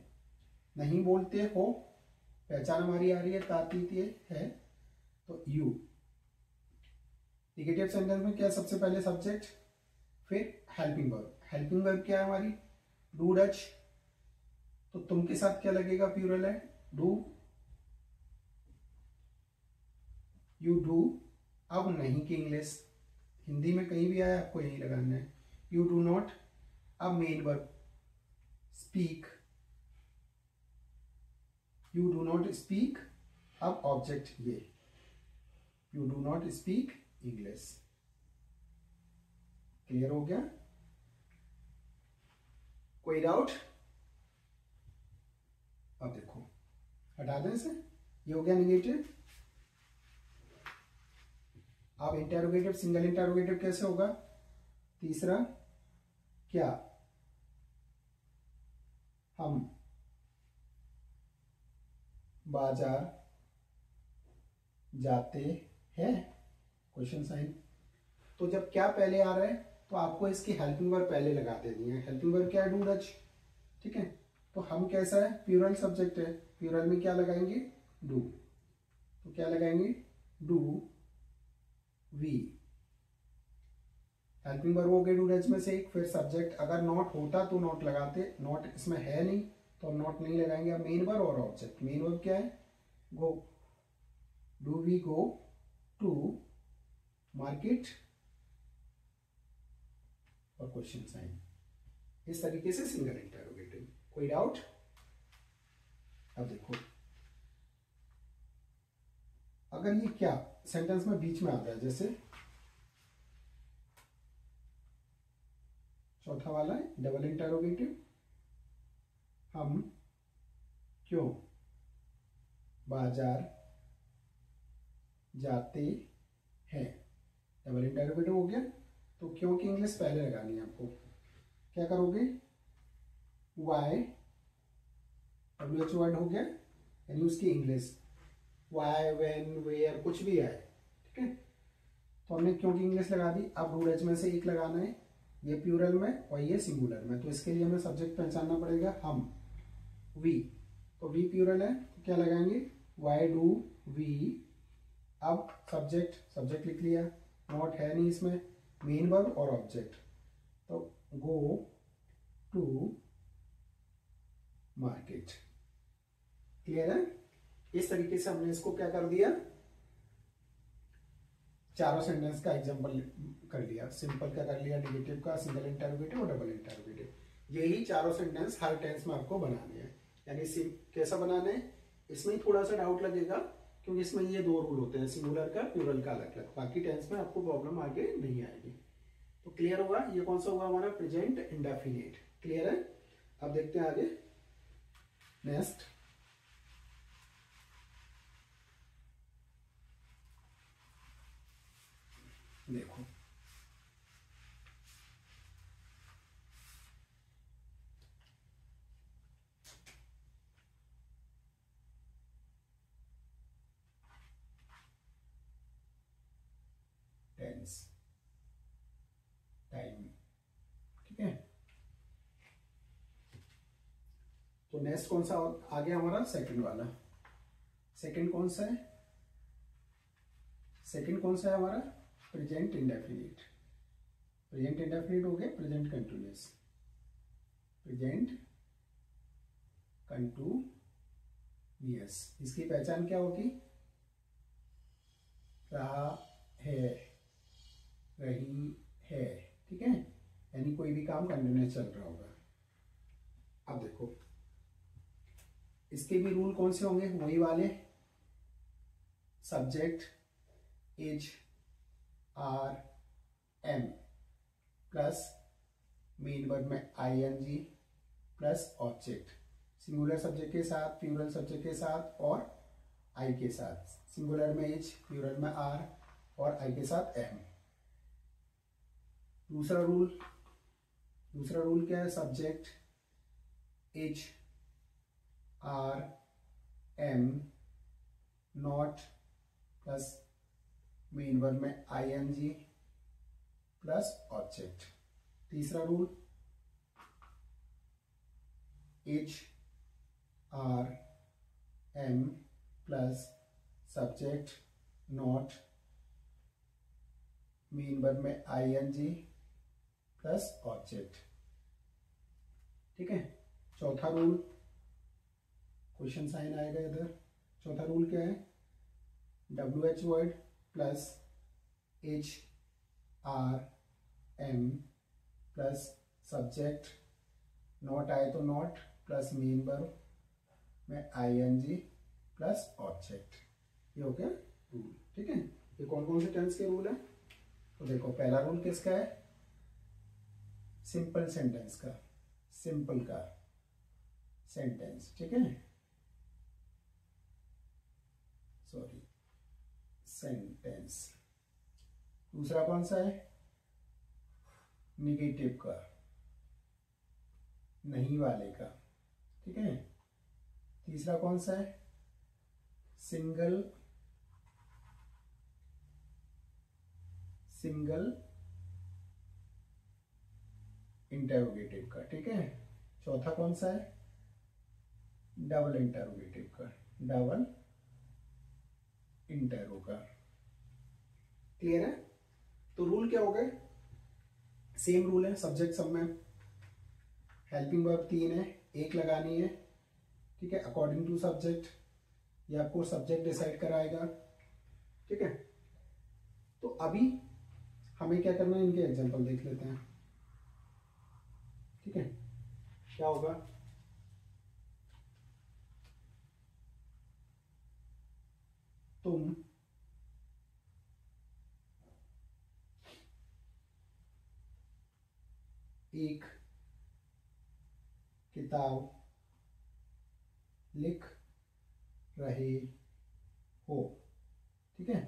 नहीं बोलते हो, पहचान हमारी आ रही है तातीतीय है, तो यू। निगेटिव सेंटेंस में क्या? सबसे पहले सब्जेक्ट, फिर हेल्पिंग वर्ब। हेल्पिंग वर्ब क्या है हमारी? डू डच, तो तुम के साथ क्या लगेगा? प्लूरल है, डू, यू डू। अब नहीं की इंग्लिश, हिंदी में कहीं भी आया आपको यही लगाना है, यू डू नॉट। अब main verb speak, you do not speak. अब ऑब्जेक्ट ये, you do not speak English. Clear हो गया? कोई डाउट? अब देखो हटा दें इसे, ये हो गया निगेटिव। अब इंटेरोगेटिव, सिंगल इंटेरोगेटिव कैसे होगा? तीसरा, क्या हम बाजार जाते हैं? Question sign. तो जब क्या पहले आ रहा है तो आपको इसकी हेल्पिंग वर्ब पहले लगा देनी है। हेल्पिंग वर्ब क्या है? डू डच, ठीक है। तो हम कैसा है? प्लूरल सब्जेक्ट है, प्लूरल में क्या लगाएंगे? डू। तो क्या लगाएंगे? Do we. हेल्पिंग वर्ब हो गए डू डच में से एक, फिर सब्जेक्ट। अगर नॉट होता तो नॉट लगाते, नॉट इसमें है नहीं तो हम नॉट नहीं लगाएंगे। अब मेन वर्ब और ऑब्जेक्ट। मेन वर्ब क्या है? Go, do we go to market, और क्वेश्चन साइन। इस तरीके से सिंगल इंटरोगेटिव। कोई डाउट? अब देखो अगर ये क्या सेंटेंस में बीच में आ जाए, जैसे चौथा वाला है डबल इंटरोगेटिव, हम क्यों बाजार जाते हैं, डबल इंटरोगेटिव हो गया। तो क्यों की इंग्लिश पहले लगानी है आपको। क्या करोगे? वाई, डब्ल्यू एच वर्ड हो गया, यानी उसकी इंग्लिश वाई, वेन, वेयर, कुछ भी आए, ठीक है। तो हमने क्यों की इंग्लिश लगा दी। अब डू डच में से एक लगाना है, ये प्लूरल में और ये सिंगुलर में। तो इसके लिए हमें सब्जेक्ट पहचानना पड़ेगा, हम, वी। तो वी प्लूरल है तो क्या लगाएंगे? Why do we. अब सब्जेक्ट, सब्जेक्ट लिख लिया, नॉट है नहीं इसमें, मेन वर्ब और ऑब्जेक्ट। तो गो टू मार्केट। क्लियर है? इस तरीके से हमने इसको क्या कर दिया? चारों सेंटेंस का एग्जांपल कर लिया। सिंपल क्या कर लिया? निगेटिव का, सिंगल इंटरोगेटिव और डबल इंटरोगेटिव। यही चारों सेंटेंस हर टेंस में आपको बनाने हैं। यानी कैसा बनाना है, इसमें थोड़ा सा डाउट लगेगा क्योंकि इसमें ये दो रूल होते हैं, सिंगुलर का, प्लूरल का अलग अलग। बाकी टेंस में आपको प्रॉब्लम आगे नहीं आएगी। तो क्लियर होगा? ये कौन सा होगा हमारा? Present indefinite. क्लियर है? अब देखते हैं आगे नेक्स्ट। देखो नेक्स्ट कौन सा आ गया हमारा? सेकंड वाला। सेकंड कौन सा है? सेकंड कौन सा है हमारा? Present indefinite. प्रेजेंट इंडेफिनिट हो गया प्रेजेंट कंटिन्यूअस। प्रेजेंट कंटिन्यूअस, इसकी पहचान क्या होगी? रहा है, रही है, ठीक है, यानी कोई भी काम कंटिन्यूअस चल रहा होगा। अब देखो इसके भी रूल कौन से होंगे? वही वाले, subject is are am plus main verb में ING plus object, singular subject के साथ, प्लूरल सब्जेक्ट के साथ और आई के साथ। सिंगुलर में इज, प्लूरल में आर और आई के साथ एम। दूसरा रूल क्या है? Subject is are am not plus main verb में आईएनजी प्लस ऑब्जेक्ट। तीसरा rule is are am plus subject not main verb में आईएनजी प्लस ऑब्जेक्ट, ठीक है। चौथा रूल, क्वेश्चन साइन आएगा इधर। चौथा रूल क्या है? WH word plus H are am plus subject not आए तो नॉट प्लस मेन वर्ब में आईएनजी प्लस ऑब्जेक्ट। ये हो गया रूल, ठीक है। ये कौन कौन से टेंस के रूल है? तो देखो पहला रूल किसका है? सिंपल सेंटेंस का, सिंपल का सेंटेंस, ठीक है, सॉरी सेंटेंस। दूसरा कौन सा है? निगेटिव का, नहीं वाले का, ठीक है। तीसरा कौन सा है? सिंगल इंटरोगेटिव का, ठीक है। चौथा कौन सा है? डबल इंटरोगेटिव का, डबल इंटरो का। क्लियर है? तो रूल क्या हो गए? सेम रूल है सब्जेक्ट सब में। हेल्पिंग वर्ब 3 है, 1 लगानी है, ठीक है, अकॉर्डिंग टू सब्जेक्ट। ये आपको सब्जेक्ट डिसाइड कराएगा, ठीक है। तो अभी हमें क्या करना है? इनके एग्जांपल देख लेते हैं, ठीक है। क्या होगा? तुम एक किताब लिख रहे हो, ठीक है।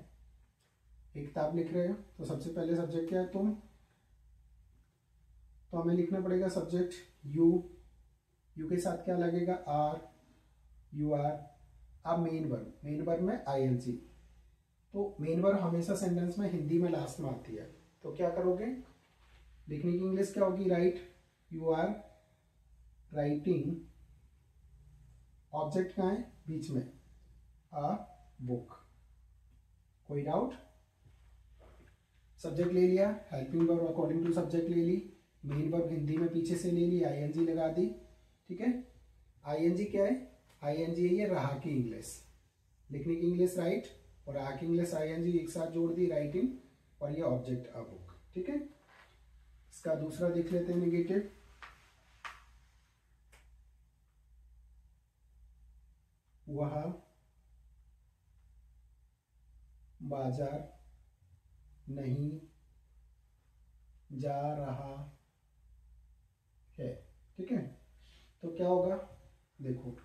एक किताब लिख रहे हो तो सबसे पहले सब्जेक्ट क्या है? तुम। तो हमें लिखना पड़ेगा सब्जेक्ट यू, यू के साथ क्या लगेगा? Are, you are. अब मेन वर्ब में आईएनजी। तो मेन वर्ब हमेशा सेंटेंस में हिंदी में लास्ट में आती है, तो क्या करोगे? लिखने की इंग्लिश क्या होगी? Write, you are writing. Object कहाँ है? बीच में, अ बुक। कोई डाउट? सब्जेक्ट ले लिया, helping verb according to subject ले ली, मेन वर्ब हिंदी में पीछे से ले ली, आईएनजी लगा दी, ठीक है। आईएनजी क्या है? आईएनजी है ये रहा की इंग्लिश, लिखने की इंग्लिश राइट, और रहा की इंग्लिश आईएनजी एक साथ जोड़ दी, राइटिंग, और ये ऑब्जेक्ट अ बुक, ठीक है। इसका दूसरा देख लेते हैं, नेगेटिव। वह बाजार नहीं जा रहा है, ठीक है। तो क्या होगा? देखो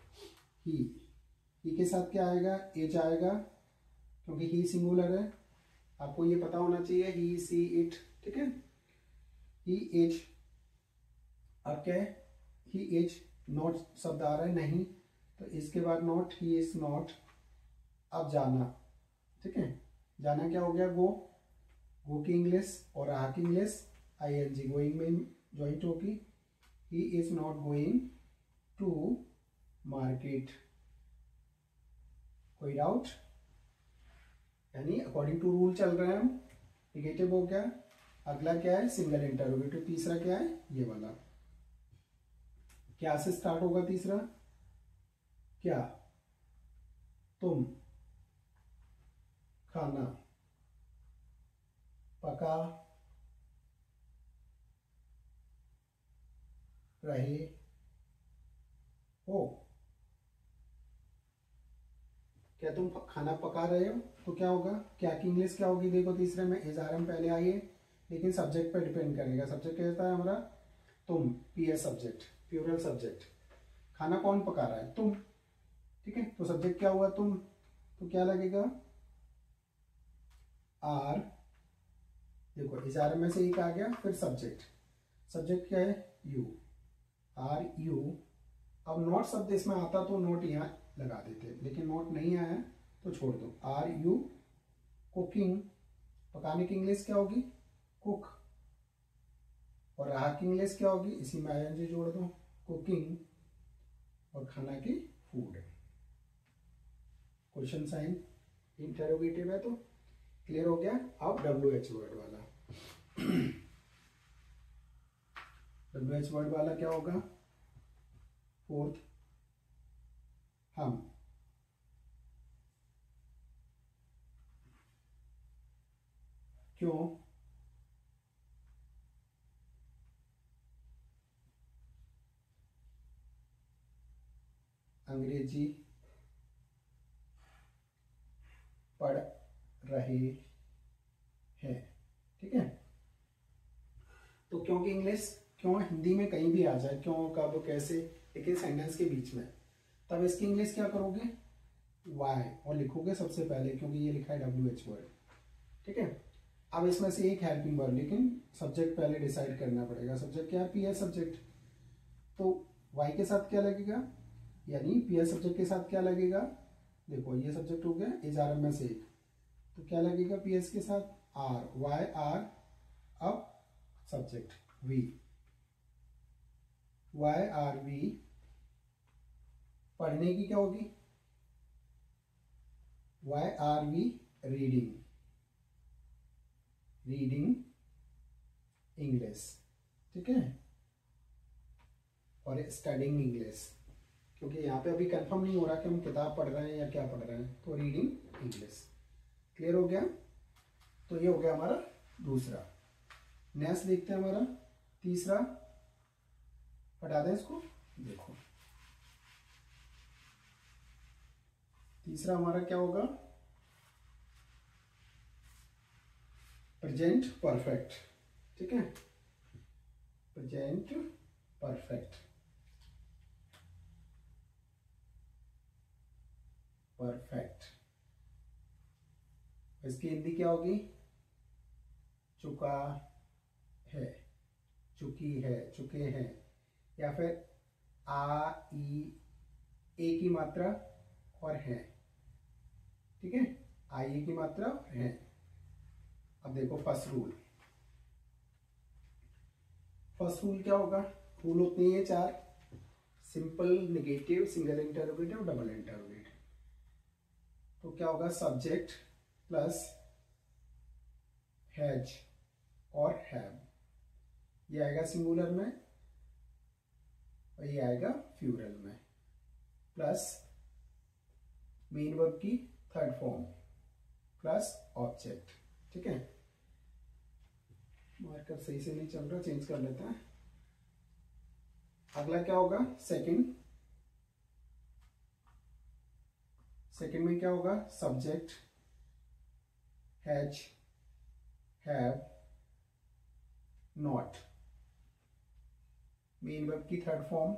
ही के साथ क्या आएगा? एच आएगा, क्योंकि ही सिंगुलर है, आपको ये पता होना चाहिए। ही, सी, इट, ठीक है। ही एच, अब क्या है? ही एच नॉट शब्द आ रहा है, नहीं, तो इसके बाद नॉट, ही इज नॉट। अब जाना, ठीक है, जाना क्या हो गया? गो, गो की इंग्लिश और रहा की इंग्लिश आईएनजी, गोइंग में ज्वाइंट होगी। He is not going to market. कोई डाउट? यानी अकॉर्डिंग टू रूल चल रहे हैं हम। निगेटिव हो गया। अगला क्या है? Single interrogative. तीसरा क्या है? ये वाला। क्या से स्टार्ट होगा तीसरा? क्या? तुम खाना पका रहे हो। क्या तुम खाना पका रहे हो? तो क्या होगा? क्या की इंग्लिश क्या होगी? देखो तीसरे में इज आर एम पहले आई है, लेकिन सब्जेक्ट पे डिपेंड करेगा। सब्जेक्ट कैसा है हमारा? तुम। PS subject, plural subject. खाना कौन पका रहा है? तुम। ठीक है, तो सब्जेक्ट क्या हुआ? तुम। तो क्या लगेगा? आर। देखो इज आर में से एक आ गया, फिर सब्जेक्ट। सब्जेक्ट क्या है? यू। Are you. अब नोट शब्द इसमें आता तो नोट यहाँ लगा देते, लेकिन नोट नहीं आया तो छोड़ दो। Are you cooking. पकाने की इंग्लिश क्या होगी? कुक। और रहा की इंग्लिश क्या होगी? इसी में आईएनजी जोड़ दो, कुकिंग। और खाना की फूड। क्वेश्चन साइन इंटरोगेटिव है, तो क्लियर हो गया। अब डब्ल्यू एच वर्ड वाला। डब्ल्यू एच वर्ड वाला क्या होगा? फोर्थ, हम। क्यों? अंग्रेजी पढ़ रहे हैं। ठीक है, तो क्यों की इंग्लिश, क्यों हिंदी में कहीं भी आ जाए, क्यों कब कैसे, लेकिन सेंटेंस के बीच में, तब इसकी इंग्लिश क्या करोगे? वाई, और लिखोगे सबसे पहले, क्योंकि ये लिखा है डब्ल्यू एच वर्ड। ठीक है, अब इसमें से एक हेल्पिंग वर्ड, लेकिन सब्जेक्ट पहले डिसाइड करना पड़ेगा। सब्जेक्ट क्या है? P S subject. तो वाई के साथ क्या लगेगा? यानी पी एस सब्जेक्ट के साथ क्या लगेगा? देखो ये सब्जेक्ट हो गया, इज आर एम में से एक, तो क्या लगेगा पी एस के साथ? आर। Why are. अब subject we. Why are we. पढ़ने की क्या होगी? Why are we reading. Reading English. ठीक है, और स्टडिंग इंग्लिश, क्योंकि यहाँ पे अभी कंफर्म नहीं हो रहा कि हम किताब पढ़ रहे हैं या क्या पढ़ रहे हैं, तो रीडिंग इंग्लिश। क्लियर हो गया? तो ये हो गया हमारा दूसरा। नेक्स्ट देखते हैं हमारा तीसरा। हटा दें इसको। देखो तीसरा हमारा क्या होगा? Present perfect. ठीक है, प्रेजेंट परफेक्ट। परफेक्ट, इसकी हिंदी क्या होगी? चुका है, चुकी है, चुके हैं, या फिर आ ई ए की मात्रा और है। ठीक है, आई ए की मात्रा और है। अब देखो फर्स्ट रूल। फर्स्ट रूल क्या होगा? रूल होते हैं चार। Simple, negative, single interrogative, double interrogative. तो क्या होगा? सब्जेक्ट प्लस हैज और हैव, ये आएगा सिंगुलर में और ये आएगा प्लूरल में, प्लस मेन वर्ब की थर्ड फॉर्म प्लस ऑब्जेक्ट। ठीक है, मार्कर सही से नहीं चल रहा, चेंज कर लेते हैं। अगला क्या होगा? सेकंड। सेकंड में क्या होगा? Subject has, have, not, main verb की थर्ड फॉर्म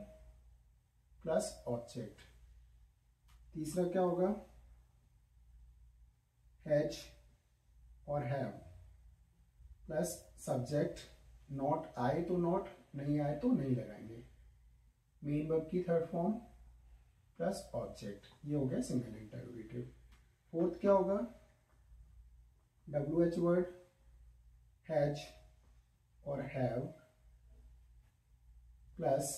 प्लस ऑब्जेक्ट। तीसरा क्या होगा? हैज और हैव प्लस सब्जेक्ट, नॉट आए तो नॉट, नहीं आए तो नहीं लगाएंगे, मेन वर्ब की थर्ड फॉर्म प्लस ऑब्जेक्ट। ये हो गया सिंगल इंटरोगेटिव। फोर्थ क्या होगा? डब्ल्यू एच वर्ड, हैज और हैव प्लस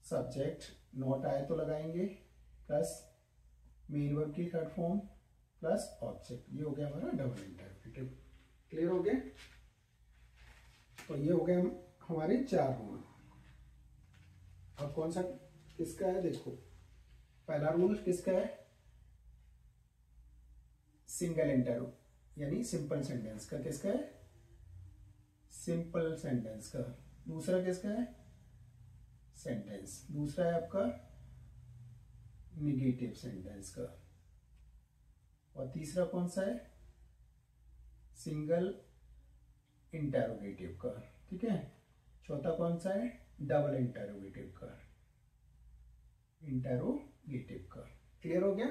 सब्जेक्ट नॉट आए तो लगाएंगे प्लस मेन वर्ब की थर्ड फॉर्म प्लस ऑब्जेक्ट, ये हो गया हमारा डबल इंटरोगेटिव। क्लियर हो गया? तो ये हो गया हमारे 4 रूल। अब कौन सा किसका है? देखो पहला रूल किसका है? सिंगल इंटरो यानी सिंपल सेंटेंस का। किसका है? सिंपल सेंटेंस का। दूसरा किसका है? सेंटेंस। दूसरा है आपका निगेटिव सेंटेंस का। और तीसरा कौन सा है? सिंगल इंटरोगेटिव का। ठीक है। चौथा कौन सा है? डबल इंटरोगेटिव का। इंटरोगेटिव का। क्लियर हो गया?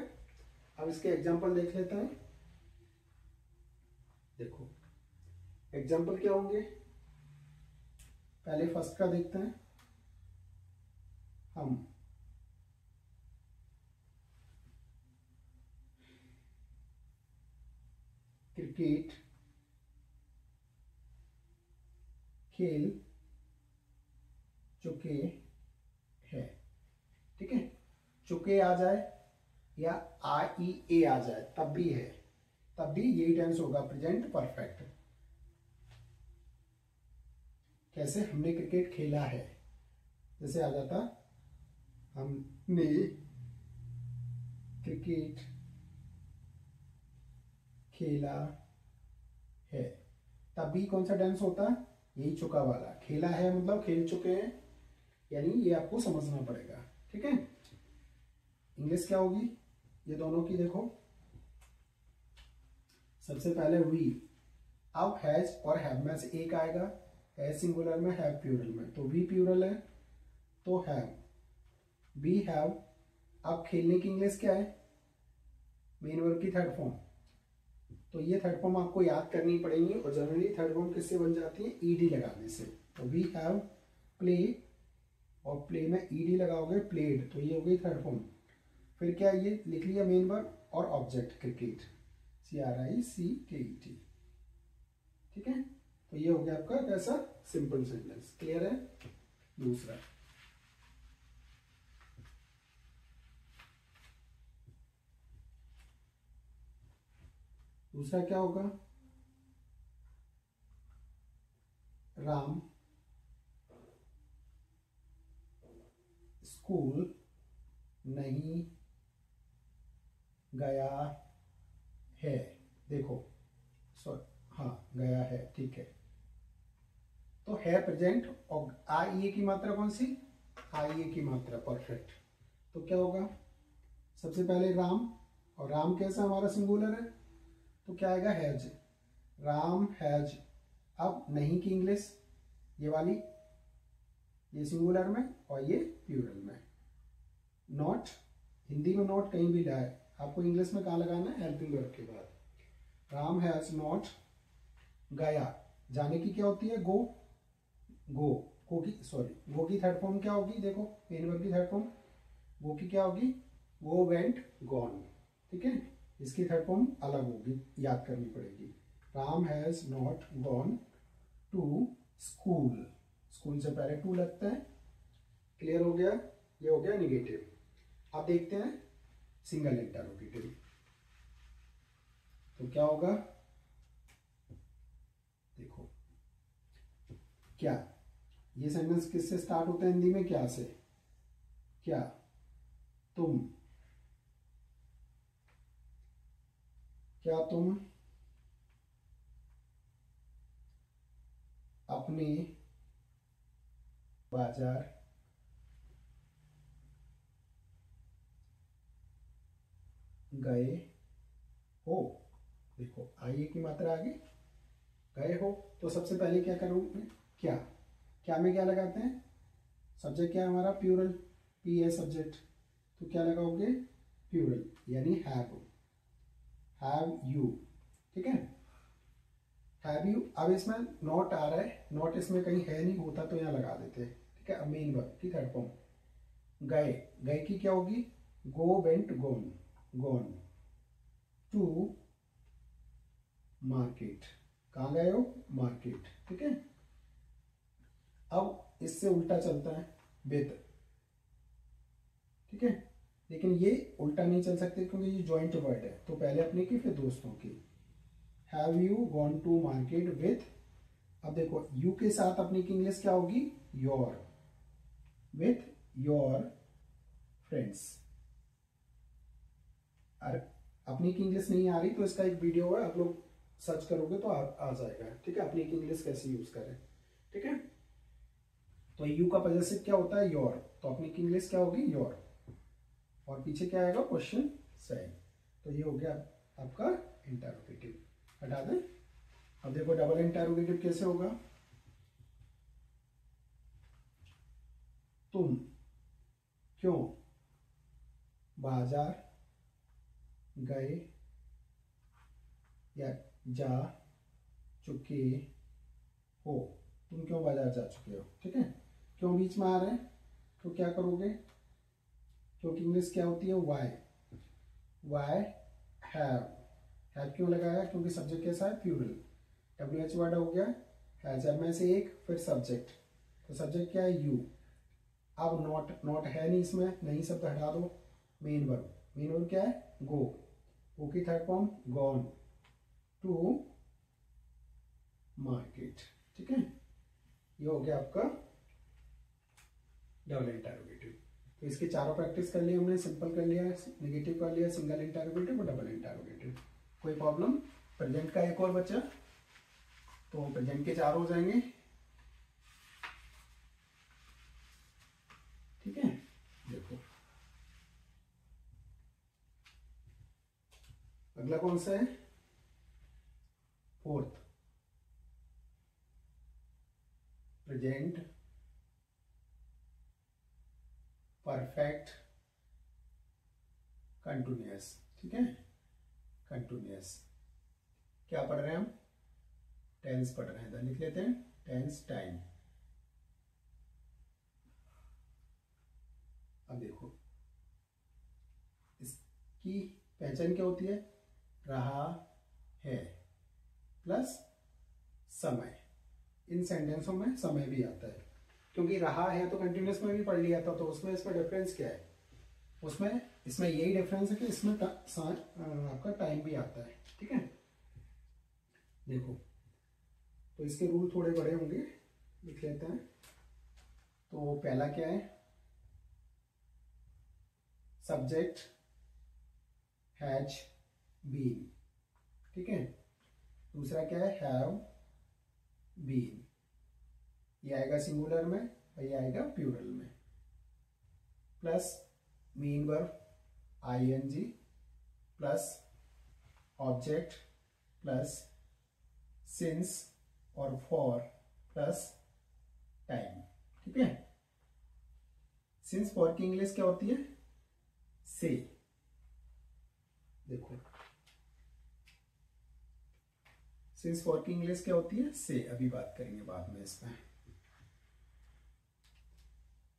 अब इसके एग्जांपल देख लेते हैं। देखो एग्जांपल क्या होंगे? पहले फर्स्ट का देखते हैं हम। क्रिकेट खेल चुके हैं। ठीक है। चुके आ जाए या आई ए आ जाए तब भी है, तब भी यही टेंस होगा, प्रेजेंट परफेक्ट। कैसे? हमने क्रिकेट खेला है, जैसे आ जाता हमने क्रिकेट खेला है, तब भी कौन सा टेंस होता? यही चुका वाला। खेला है मतलब खेल चुके हैं, यानी ये आपको समझना पड़ेगा। ठीक है। इंग्लिश क्या होगी ये दोनों की? देखो सबसे पहले वी। अब हैज और हैव में से एक आएगा, हैज सिंगुलर में, हैव प्लूरल में। तो वी प्लूरल है तो हैव, वी हैव। अब खेलने की इंग्लिश क्या है? मेन वर्ब की थर्ड फॉर्म। तो ये थर्ड फॉर्म आपको याद करनी पड़ेगी, और जनरली थर्ड फॉर्म किससे बन जाती है? ईडी लगाने से। तो वी हैव प्ले, और प्ले में ईडी लगाओगे प्लेड, तो ये हो गई थर्ड फॉर्म। फिर क्या? ये लिख लिया मेन वर्ब और ऑब्जेक्ट क्रिकेट, CRICKET। ठीक है। तो ये हो गया आपका कैसा? Simple sentence. क्लियर है? दूसरा क्या होगा? राम स्कूल नहीं गया है। देखो सॉरी, हाँ गया है। ठीक है। तो है प्रेजेंट, और आई ए की मात्रा कौन सी? आई ए की मात्रा परफेक्ट। तो क्या होगा? सबसे पहले राम, और राम कैसा हमारा सिंगुलर है, तो क्या आएगा? हैज। राम हैज। अब नहीं की इंग्लिश ये वाली, ये सिंगुलर में और ये प्लूरल में। नॉट, हिंदी में नॉट कहीं भी लाए, आपको इंग्लिश में कहाँ लगाना है? हेल्पिंग वर्ब के बाद। राम हैज नॉट गया। जाने की क्या होती है? गो। गो की सॉरी, गो की थर्ड फॉर्म क्या होगी? देखो मेन वर्ब की थर्ड फॉर्म गो की क्या होगी? Go, went, gone. ठीक है। इसकी थर्ड फॉर्म अलग होगी, याद करनी पड़ेगी। Ram has not gone to school. School से पहले टू लगता है। क्लियर हो गया? ये हो गया निगेटिव। अब देखते हैं सिंगल इंटरोगेटिव। तो क्या होगा? देखो क्या, ये सेंटेंस किससे स्टार्ट होता है हिंदी में? क्या से। क्या तुम, क्या तुम अपने बाजार गए हो। देखो आइए की मात्रा आगे, गए हो। तो सबसे पहले क्या करूंगे? क्या। क्या में क्या लगाते हैं? सब्जेक्ट क्या है हमारा? प्लूरल, पी है सब्जेक्ट, तो क्या लगाओगे? प्लूरल, यानी हैव यू। ठीक है। Have you. अब इसमें नॉट आ रहा है, नॉट इसमें कहीं है नहीं, होता तो यहाँ लगा देते। ठीक है। अब मेन वर्ब की थर्ड फॉर्म गए, गए की क्या होगी? Go, went, gone. Gone to market. कहाँ गए हो? मार्केट। ठीक है। अब इससे उल्टा चलता है, विद। ठीक है। लेकिन ये उल्टा नहीं चल सकते क्योंकि ये जॉइंट वर्ड है, तो पहले अपने की फिर दोस्तों की। Have you gone to market with, अब देखो यू के साथ अपनी की इंग्लिश क्या होगी, योर, विथ योर फ्रेंड्स। और अपनी की इंग्लिश नहीं आ रही तो इसका एक वीडियो है, आप लोग सर्च करोगे तो आ जाएगा, ठीक है, अपनी की इंग्लिश कैसे यूज करें, ठीक है। तो यू का पॉजेसिव क्या होता है, योर, तो अपनी की इंग्लिश क्या होगी, योर, और पीछे क्या आएगा, क्वेश्चन साइन। तो ये हो गया आपका इंटरोगेटिव, हटा दें। अब देखो डबल इंटरोगेटिव कैसे होगा, तुम क्यों बाजार गए या जा चुके हो, तुम क्यों बाजार जा चुके हो, ठीक है। क्यों बीच में आ रहे हैं, तो क्या करोगे, क्योंकि इंग्लिश क्या होती है, वाई, वाई हैव क्यों लगाया, क्योंकि सब्जेक्ट कैसा है, प्लूरल, WH वर्ड हो गया, हैज में से एक, फिर सब्जेक्ट, तो सब्जेक्ट क्या है, यू। अब नॉट है नहीं इसमें, नहीं शब्द हटा दो, मेन वर्ब क्या है, गो की third form gone to market, ठीक है। ये हो गया आपका डबल इंटरोगेटिव। तो इसके चारों प्रैक्टिस कर लिया हमने, सिंपल कर लिया, नेगेटिव कर लिया, सिंगल इंटरोगेटिव और डबल इंटरोगेटिव। कोई प्रॉब्लम, प्रेजेंट का एक और बचा, तो प्रेजेंट के चार हो जाएंगे, ठीक है। देखो अगला कौन सा है, फोर्थ, प्रेजेंट परफेक्ट कंटिन्यूअस, ठीक है, कंटिन्यूअस। क्या पढ़ रहे हैं हम, टेंस पढ़ रहे हैं, इधर लिख लेते हैं, टेंस टाइम। अब देखो इसकी पहचान क्या होती है, रहा है प्लस समय, इन सेंटेंसों में समय भी आता है, क्योंकि रहा है तो कंटिन्यूअस में भी पढ़ लिया था, तो उसमें इसमें डिफरेंस क्या है, उसमें इसमें यही डिफरेंस है कि इसमें आपका टाइम भी आता है, ठीक है। देखो तो इसके रूल थोड़े बड़े होंगे, लिख लेते हैं। तो पहला क्या है, सब्जेक्ट हैज बीन, ठीक है। दूसरा क्या है, हैव बीन, ये आएगा सिंगुलर में और ये आएगा प्लूरल में, plus main verb ING plus object plus since और फॉर प्लस टाइम, ठीक है। सिंस फॉर की इंग्लिश क्या होती है, से, देखो सिंस फॉर की इंग्लिश क्या होती है, से, अभी बात करेंगे बाद में इसमें।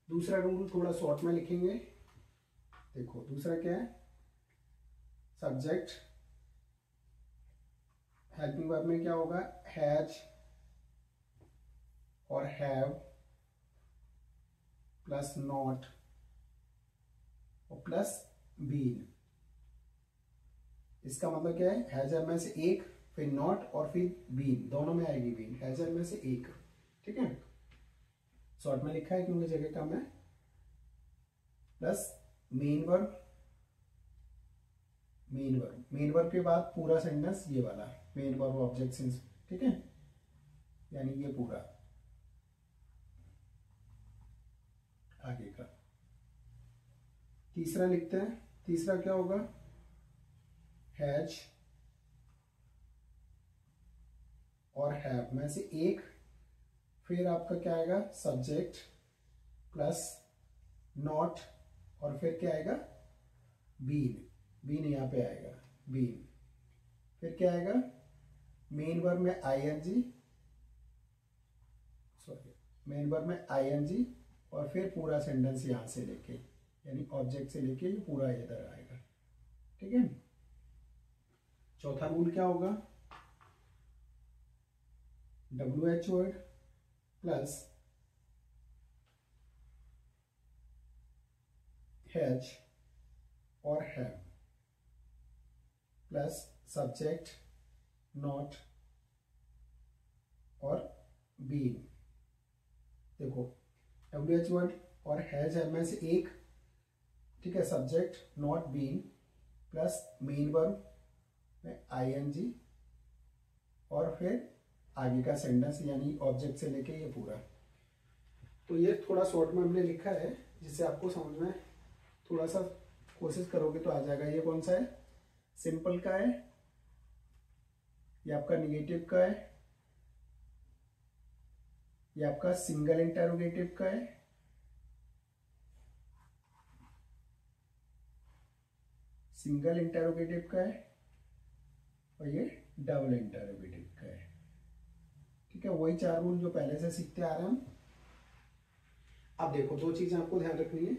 दूसरा रूल थोड़ा शॉर्ट में लिखेंगे, देखो दूसरा क्या है, सब्जेक्ट हेल्पिंग वर्ब में क्या होगा, हैज और हैव प्लस नॉट और प्लस बीन। इसका मतलब क्या है, हैज में से एक, फिर नॉट और फिर बीन, दोनों में आएगी बीन, हैज में से एक, ठीक है। शॉर्ट में लिखा है क्योंकि जगह कम है, प्लस मेन वर्ब के बाद पूरा सेंटेंस ये वाला, मेन वर्ब ऑब्जेक्ट सिंस, ठीक है, यानी ये पूरा आगे का। तीसरा लिखते हैं, तीसरा क्या होगा, हैज और हैव में से एक, फिर आपका क्या आएगा, सब्जेक्ट प्लस नॉट और फिर क्या आएगा, बीन यहां पे आएगा, बीन, फिर क्या आएगा, मेन वर्ब में ING, मेन वर्ब में ING और फिर पूरा सेंटेंस यहां से लेके, यानी ऑब्जेक्ट से लेके ये पूरा इधर आएगा, ठीक है। चौथा रूल क्या होगा, WH वर्ड प्लस हैज और हैव प्लस सब्जेक्ट नॉट और बीन। देखो WH वर्ड और हैज है में से एक, ठीक है, subject not been plus main verb में ING और फिर आगे का सेंटेंस यानी ऑब्जेक्ट से लेके ये पूरा। तो ये थोड़ा शॉर्ट में हमने लिखा है जिससे आपको समझ में थोड़ा सा कोशिश करोगे तो आ जाएगा। ये कौन सा है, सिंपल का है, ये आपका निगेटिव का है, ये आपका सिंगल इंटरोगेटिव का है, सिंगल इंटरोगेटिव का है और ये डबल इंटरोगेटिव का है। ठीक है, वही 4 रूल जो पहले से सीखते आ रहे हैं हम। अब देखो 2 चीजें आपको ध्यान रखनी है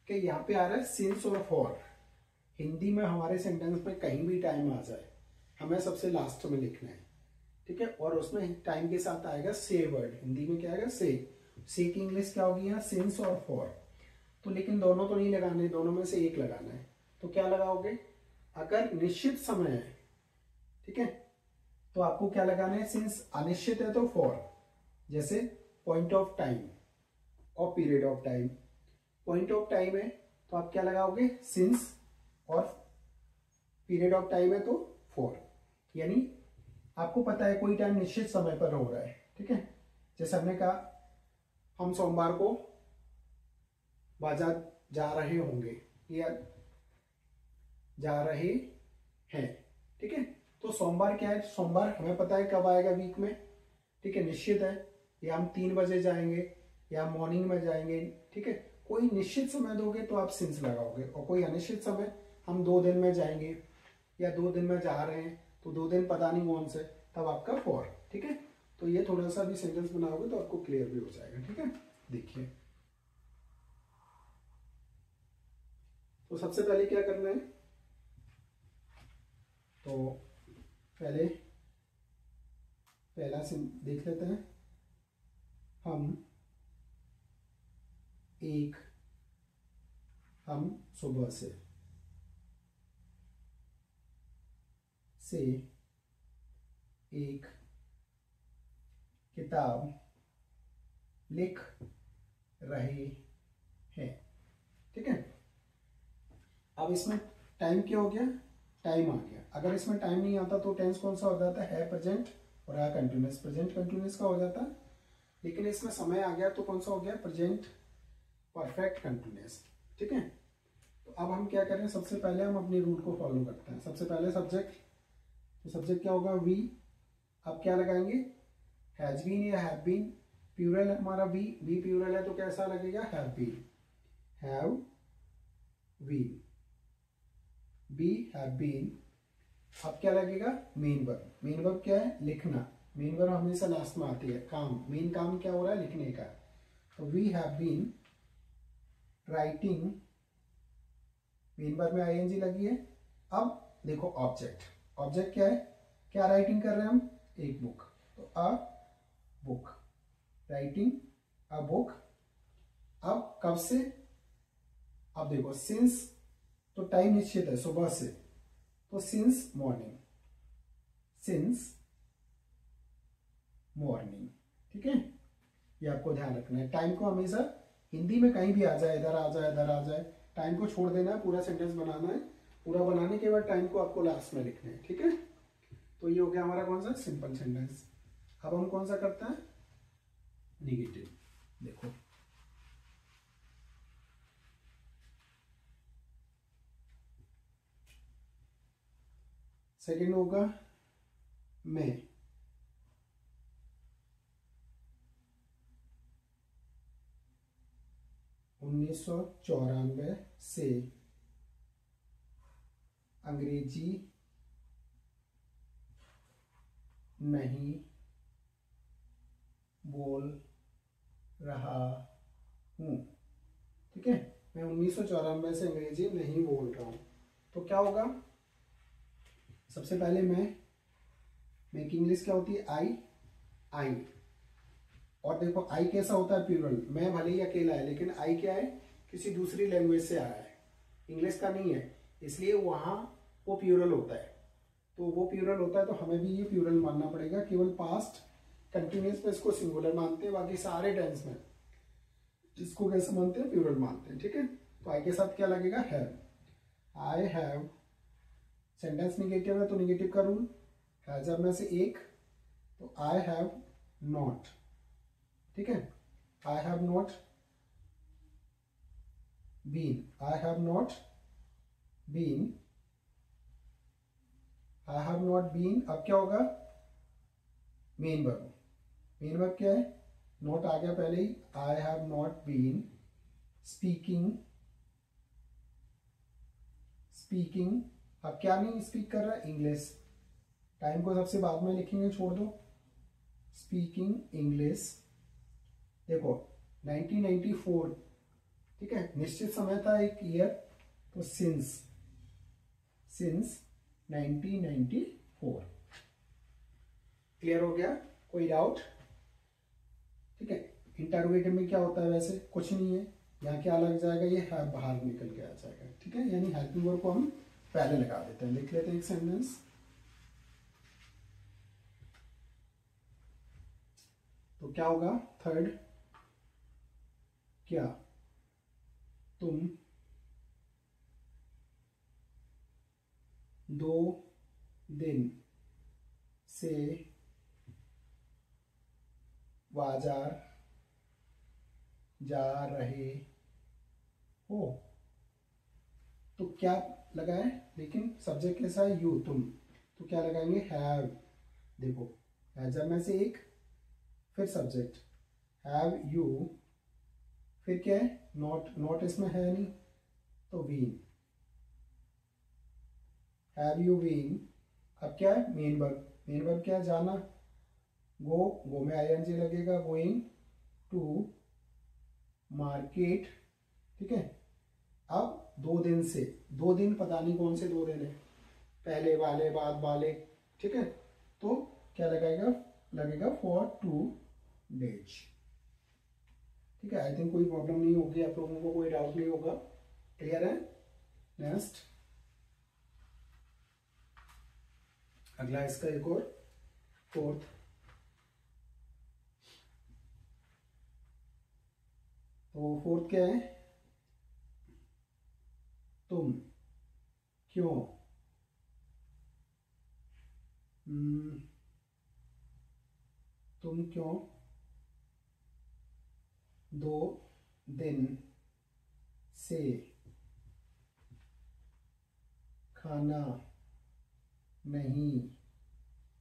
कि यहाँ पे आ रहा है सिंस और फॉर। हिंदी में हमारे सेंटेंस में कहीं भी टाइम आ जाए हमें सबसे लास्ट में लिखना है, ठीक है, और उसमें टाइम के साथ आएगा से वर्ड। हिंदी में क्या आएगा, से की इंग्लिश क्या होगी यहाँ, सिंस और फॉर। तो लेकिन दोनों तो नहीं लगाने, दोनों में से एक लगाना है। तो क्या लगाओगे, अगर निश्चित समय है, ठीक है, तो आपको क्या लगाना है, सिंस। अनिश्चित है तो फॉर, जैसे पॉइंट ऑफ टाइम और period of time. Point of time है तो आप क्या लगाओगे, सिंस, और पीरियड ऑफ टाइम है तो फॉर। यानी आपको पता है कोई टाइम निश्चित समय पर हो रहा है, ठीक है। जैसे हमने कहा हम सोमवार को बाजार जा रहे होंगे या जा रहे हैं, ठीक है। तो सोमवार क्या है, सोमवार हमें पता है कब आएगा वीक में, ठीक है, निश्चित है। या हम 3 बजे जाएंगे या मॉर्निंग में जाएंगे, ठीक है। कोई निश्चित समय दोगे तो आप सिंस लगाओगे, और कोई अनिश्चित समय, हम 2 दिन में जाएंगे या 2 दिन में जा रहे हैं तो 2 दिन पता नहीं कौन से, तब आपका फॉर, ठीक है। तो ये थोड़ा सा भी सेंटेंस बनाओगे तो आपको क्लियर भी हो जाएगा, ठीक है। देखिए तो सबसे पहले क्या करना है, तो पहले पहला देख लेते हैं। हम सुबह से एक किताब लिख रहे हैं, ठीक है। अब इसमें टाइम क्या हो गया, टाइम आ गया। अगर इसमें टाइम नहीं आता तो टेंस कौन सा हो जाता है प्रेजेंट, और आ कंटिन्यूस, प्रेजेंट कंटिन्यूस का हो जाता। लेकिन इसमें समय आ गया तो कौन सा हो गया, प्रेजेंट परफेक्ट कंटिन्यूस, ठीक है। तो अब हम क्या करें, सबसे पहले हम अपने रूल को फॉलो करते हैं। सबसे पहले सब्जेक्ट, तो सब्जेक्ट क्या होगा, वी। अब क्या लगाएंगे, हैज बीन या हैव बीन। प्यूरल है हमारा वी प्यूरल है तो कैसा लगेगा, have been, have been, be have been. अब क्या लगेगा, मेन वर्ब। मेन वर्ब क्या है, लिखना। मेन वर्ब हमेशा लास्ट में आती है। काम, मेन काम क्या हो रहा है, लिखने का। तो we have been writing, main verb में ING लगी है। अब देखो ऑब्जेक्ट, ऑब्जेक्ट क्या है, क्या राइटिंग कर रहे हैं हम, एक बुक, तो a book, writing a book. अब कब से, अब देखो सिंस, तो टाइम निश्चित है सुबह से, तो सिंस मॉर्निंग, सिंस मॉर्निंग, ठीक है। ये आपको ध्यान रखना है। टाइम को हमेशा हिंदी में कहीं भी आ जाए, इधर आ जाए, इधर आ जाए, टाइम को छोड़ देना है, पूरा सेंटेंस बनाना है। पूरा बनाने के बाद टाइम को आपको लास्ट में लिखना है, ठीक है। तो ये हो गया हमारा कौन सा, सिंपल सेंटेंस। अब हम कौन सा करते हैं, निगेटिव। देखो सेकेंड होगा मैं, 1994 से अंग्रेजी नहीं बोल रहा हूँ, ठीक है। मैं 1994 से अंग्रेजी नहीं बोल रहा हूँ। तो क्या होगा, सबसे पहले मैं की इंग्लिश क्या होती है, आई। और देखो आई कैसा होता है, प्लूरल। मैं भले ही अकेला है लेकिन आई क्या है, किसी दूसरी लैंग्वेज से आया है, इंग्लिश का नहीं है, इसलिए वहां वो प्लूरल होता है। तो वो प्लूरल होता है तो हमें भी ये प्लूरल मानना पड़ेगा। केवल पास्ट कंटिन्यूअस में इसको सिंगुलर मानते हैं, बाकी सारे टेंस में इसको कैसे मानते हैं, प्लूरल मानते हैं। ठीक है, तो आई के साथ क्या लगेगा, have. I have, sentence negative है तो निगेटिव का रूल, हैव में से एक, तो आई हैव नॉट। ठीक है, I have not been, I have not been, I have not been. अब क्या होगा, मेन वर्ब। मेन वर्ब क्या है, नॉट आ गया पहले ही, I have not been speaking. Speaking, अब क्या नहीं स्पीक कर रहा है, इंग्लिश। टाइम को सबसे बाद में लिखेंगे, छोड़ दो। Speaking English. देखो 1994, ठीक है, निश्चित समय था, एक ईयर, तो सिंस 1994। क्लियर हो गया, कोई डाउट? ठीक है, इंटरोगेटिव में क्या होता है, वैसे कुछ नहीं है, यहाँ क्या लग जाएगा, ये बाहर निकल के आ जाएगा। ठीक है, यानी हेल्पिंग वर्ब को हम पहले लगा देते हैं। लिख लेते हैं एक सेंटेंस। तो क्या होगा, थर्ड, क्या तुम 2 दिन से बाजार जा रहे हो। तो क्या लगाए, लेकिन सब्जेक्ट कैसा है, यू, तुम, तो क्या लगाएंगे, हैव। देखो हैव में से एक, फिर सब्जेक्ट हैव यू, फिर क्या है, नॉट। नॉट इसमें है नहीं तो बीन, हैव यू बीन। अब क्या है, मेन वर्ब। मेन वर्ब क्या है, जाना। गो, गो में आईएनजी लगेगा, गोइंग टू मार्केट। ठीक है, अब 2 दिन से, 2 दिन पता नहीं कौन से 2 दिन है, पहले वाले बाद वाले। ठीक है, तो क्या लगाएगा, लगेगा फॉर 2 डेज। ठीक है, आई थिंक कोई प्रॉब्लम नहीं होगी, आप लोगों को कोई डाउट नहीं होगा। क्लियर है? नेक्स्ट, अगला इसका एक और, फोर्थ। तो फोर्थ क्या है, तुम क्यों तुम क्यों 2 दिन से खाना नहीं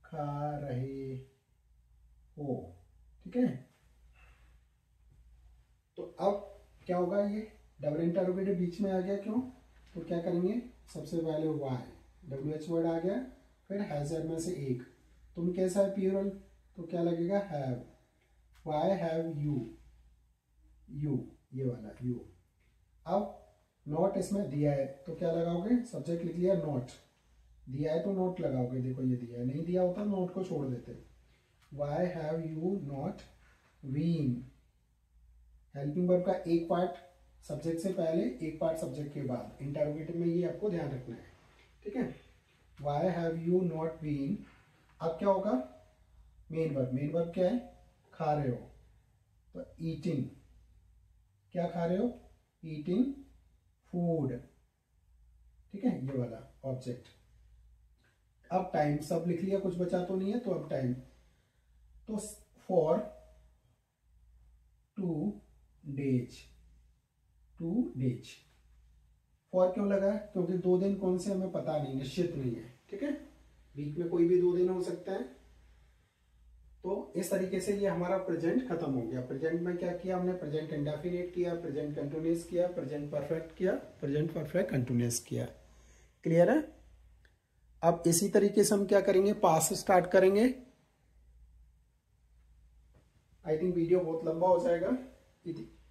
खा रहे हो। ठीक है, तो अब क्या होगा, ये डबल इंटरोगेटिव बीच में आ गया, क्यों, तो क्या करेंगे, सबसे पहले वाई, WH वर्ड आ गया, फिर हैज में से एक, तुम कैसा है, प्लूरल, तो क्या लगेगा, have. Y have you, you, ये वाला यू। अब नॉट इसमें दिया है तो क्या लगाओगे, सब्जेक्ट लिख लिया नॉट, दिया है तो नॉट लगाओगे। देखो ये दिया है, नहीं दिया होता नॉट को छोड़ देते। Why have you not been, helping verb का एक पार्ट सब्जेक्ट से पहले, एक पार्ट सब्जेक्ट के बाद। इंटरोगेटिव में ये आपको ध्यान रखना है। ठीक है, why have you not been. अब क्या होगा, मेन वर्ब। मेन वर्ब क्या है, खा रहे हो, तो ईटिंग, क्या खा रहे हो, ईटिंग फूड। ठीक है, ये वाला ऑब्जेक्ट। अब टाइम सब लिख लिया, कुछ बचा तो नहीं है, तो अब टाइम, तो फॉर 2 डेज। 2 डेज, फॉर क्यों लगा, क्योंकि 2 दिन कौन से हमें पता नहीं, निश्चित नहीं है। ठीक है, वीक में कोई भी 2 दिन हो सकता है। तो इस तरीके से ये हमारा प्रेजेंट खत्म हो गया। प्रेजेंट में क्या किया हमने, प्रेजेंट इंडेफिनिट किया, प्रेजेंट कंटिन्यूअस किया, प्रेजेंट परफेक्ट किया, प्रेजेंट परफेक्ट कंटिन्यूअस किया। क्लियर है? अब इसी तरीके से हम क्या करेंगे, पास्ट स्टार्ट करेंगे। आई थिंक वीडियो बहुत लंबा हो जाएगा।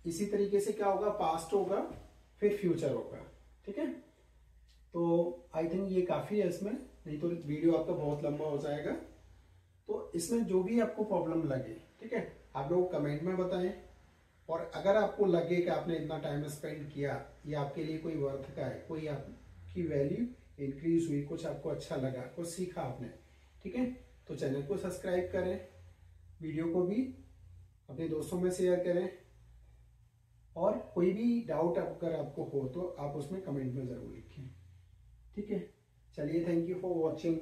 इसी तरीके से क्या होगा, पास्ट होगा, फिर फ्यूचर होगा। ठीक है, तो आई थिंक ये काफी है इसमें, नहीं तो वीडियो आपका बहुत लंबा हो जाएगा। तो इसमें जो भी आपको प्रॉब्लम लगे, ठीक है, आप लोग कमेंट में बताएं, और अगर आपको लगे कि आपने इतना टाइम स्पेंड किया, ये आपके लिए कोई वर्थ का है, कोई आपकी वैल्यू इंक्रीज हुई, कुछ आपको अच्छा लगा, कुछ सीखा आपने, ठीक है, तो चैनल को सब्सक्राइब करें, वीडियो को भी अपने दोस्तों में शेयर करें, और कोई भी डाउट अगर आपको हो तो आप उसमें कमेंट में ज़रूर लिखें, ठीक है। चलिए, थैंक यू फॉर वॉचिंग।